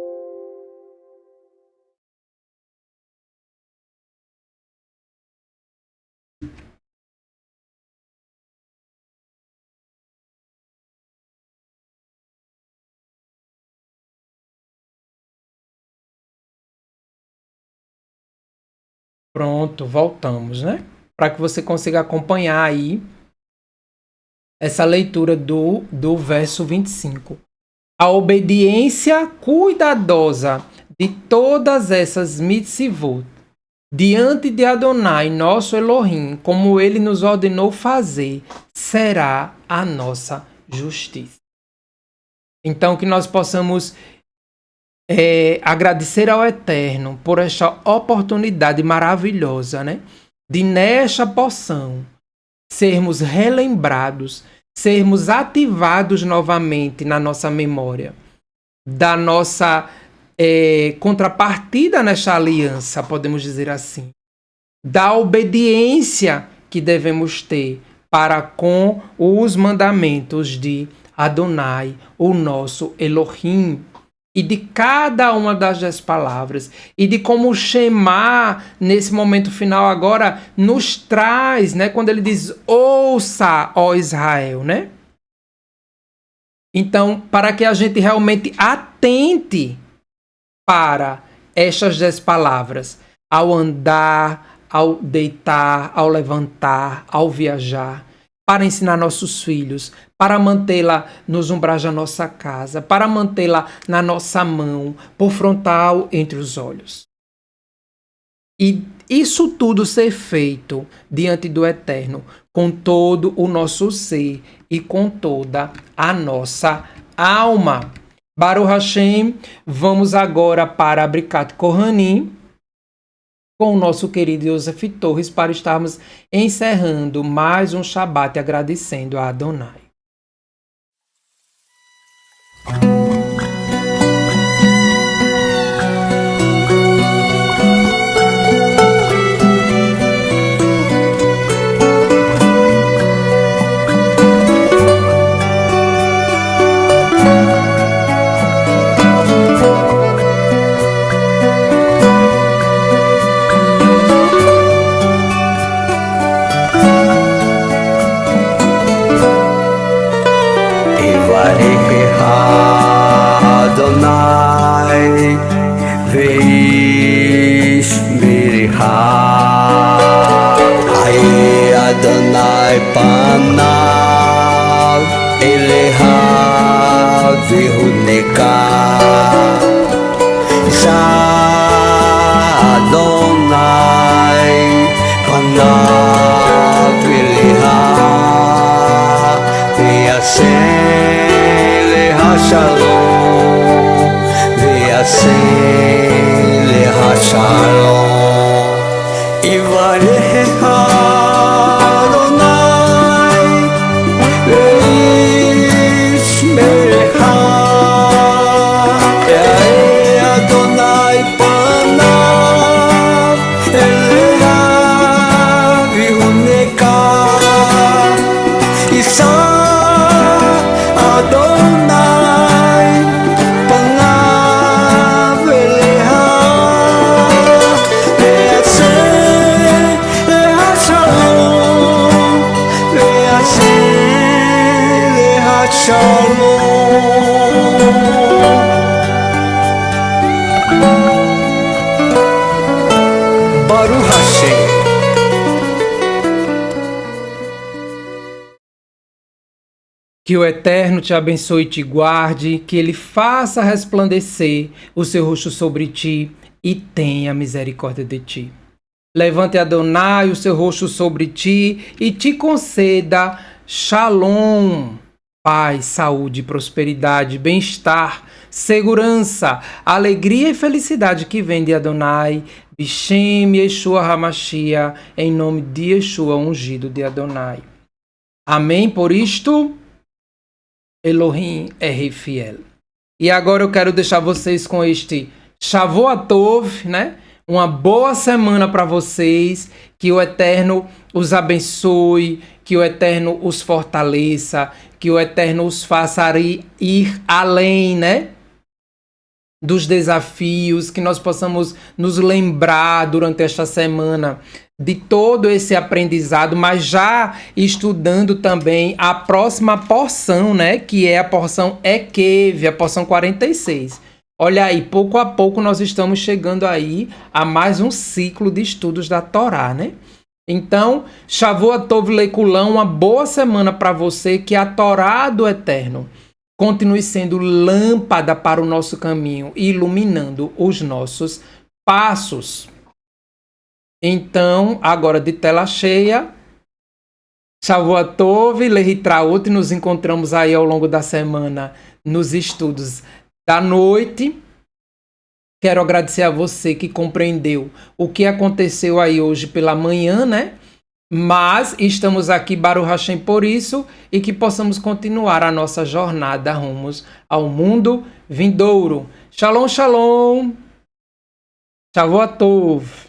Speaker 2: Pronto, voltamos, né? Para que você consiga acompanhar aí essa leitura do verso 25. A obediência cuidadosa de todas essas mitzvot diante de Adonai, nosso Elohim, como ele nos ordenou fazer, será a nossa justiça. Então, que nós possamos agradecer ao Eterno por esta oportunidade maravilhosa, né? De nesta porção sermos relembrados, sermos ativados novamente na nossa memória, da nossa contrapartida nesta aliança, podemos dizer assim, da obediência que devemos ter para com os mandamentos de Adonai, o nosso Elohim, e de cada uma das 10 palavras, e de como o Shema, nesse momento final agora, nos traz, né, quando ele diz, ouça, ó Israel, né? Então, para que a gente realmente atente para estas 10 palavras, ao andar, ao deitar, ao levantar, ao viajar, para ensinar nossos filhos, para mantê-la nos umbrais da nossa casa, para mantê-la na nossa mão, por frontal entre os olhos. E isso tudo ser feito diante do Eterno, com todo o nosso ser e com toda a nossa alma. Baruch Hashem, vamos agora para Birkat Kohanim, com o nosso querido Yosef Torres, para estarmos encerrando mais um Shabat agradecendo a Adonai.
Speaker 1: Adonai ve'ishmerecha Hayeh Adonai panav elecha vehuneka Adonai panav shalom, ve'aseh lecha shalom, yivarechecha Adonai ve'yishmerecha, יאיר אדוני פניו אליך ויחונקה, יישא אדוני פניו אליך ויעשה לך שלום, ויעשה לך שלום. Baruch Hashem.
Speaker 2: Que o Eterno te abençoe e te guarde, que ele faça resplandecer o seu rosto sobre ti e tenha misericórdia de ti. Levante Adonai o seu rosto sobre ti e te conceda shalom, paz, saúde, prosperidade, bem-estar, segurança, alegria e felicidade que vem de Adonai, Bishem Yeshua Hamashia, em nome de Yeshua, ungido de Adonai. Amém por isto? Elohim é rei fiel. E agora eu quero deixar vocês com este Shavuot Tov, né? Uma boa semana para vocês, que o Eterno os abençoe, que o Eterno os fortaleça, que o Eterno os faça ir além, né? Dos desafios, que nós possamos nos lembrar durante esta semana de todo esse aprendizado, mas já estudando também a próxima porção, né? Que é a porção Ekev, a porção 46. Olha aí, pouco a pouco nós estamos chegando aí a mais um ciclo de estudos da Torá, né? Então, Shavuot Tov Lekulão, uma boa semana para você, que a Torá do Eterno continue sendo lâmpada para o nosso caminho e iluminando os nossos passos. Então, agora de tela cheia, Shavuot Tov, Lehitraot, nos encontramos aí ao longo da semana nos estudos da noite. Quero agradecer a você que compreendeu o que aconteceu aí hoje pela manhã, né? Mas estamos aqui, Baruch Hashem, por isso, e que possamos continuar a nossa jornada rumos ao mundo vindouro. Shalom, shalom. Shavuot Tov.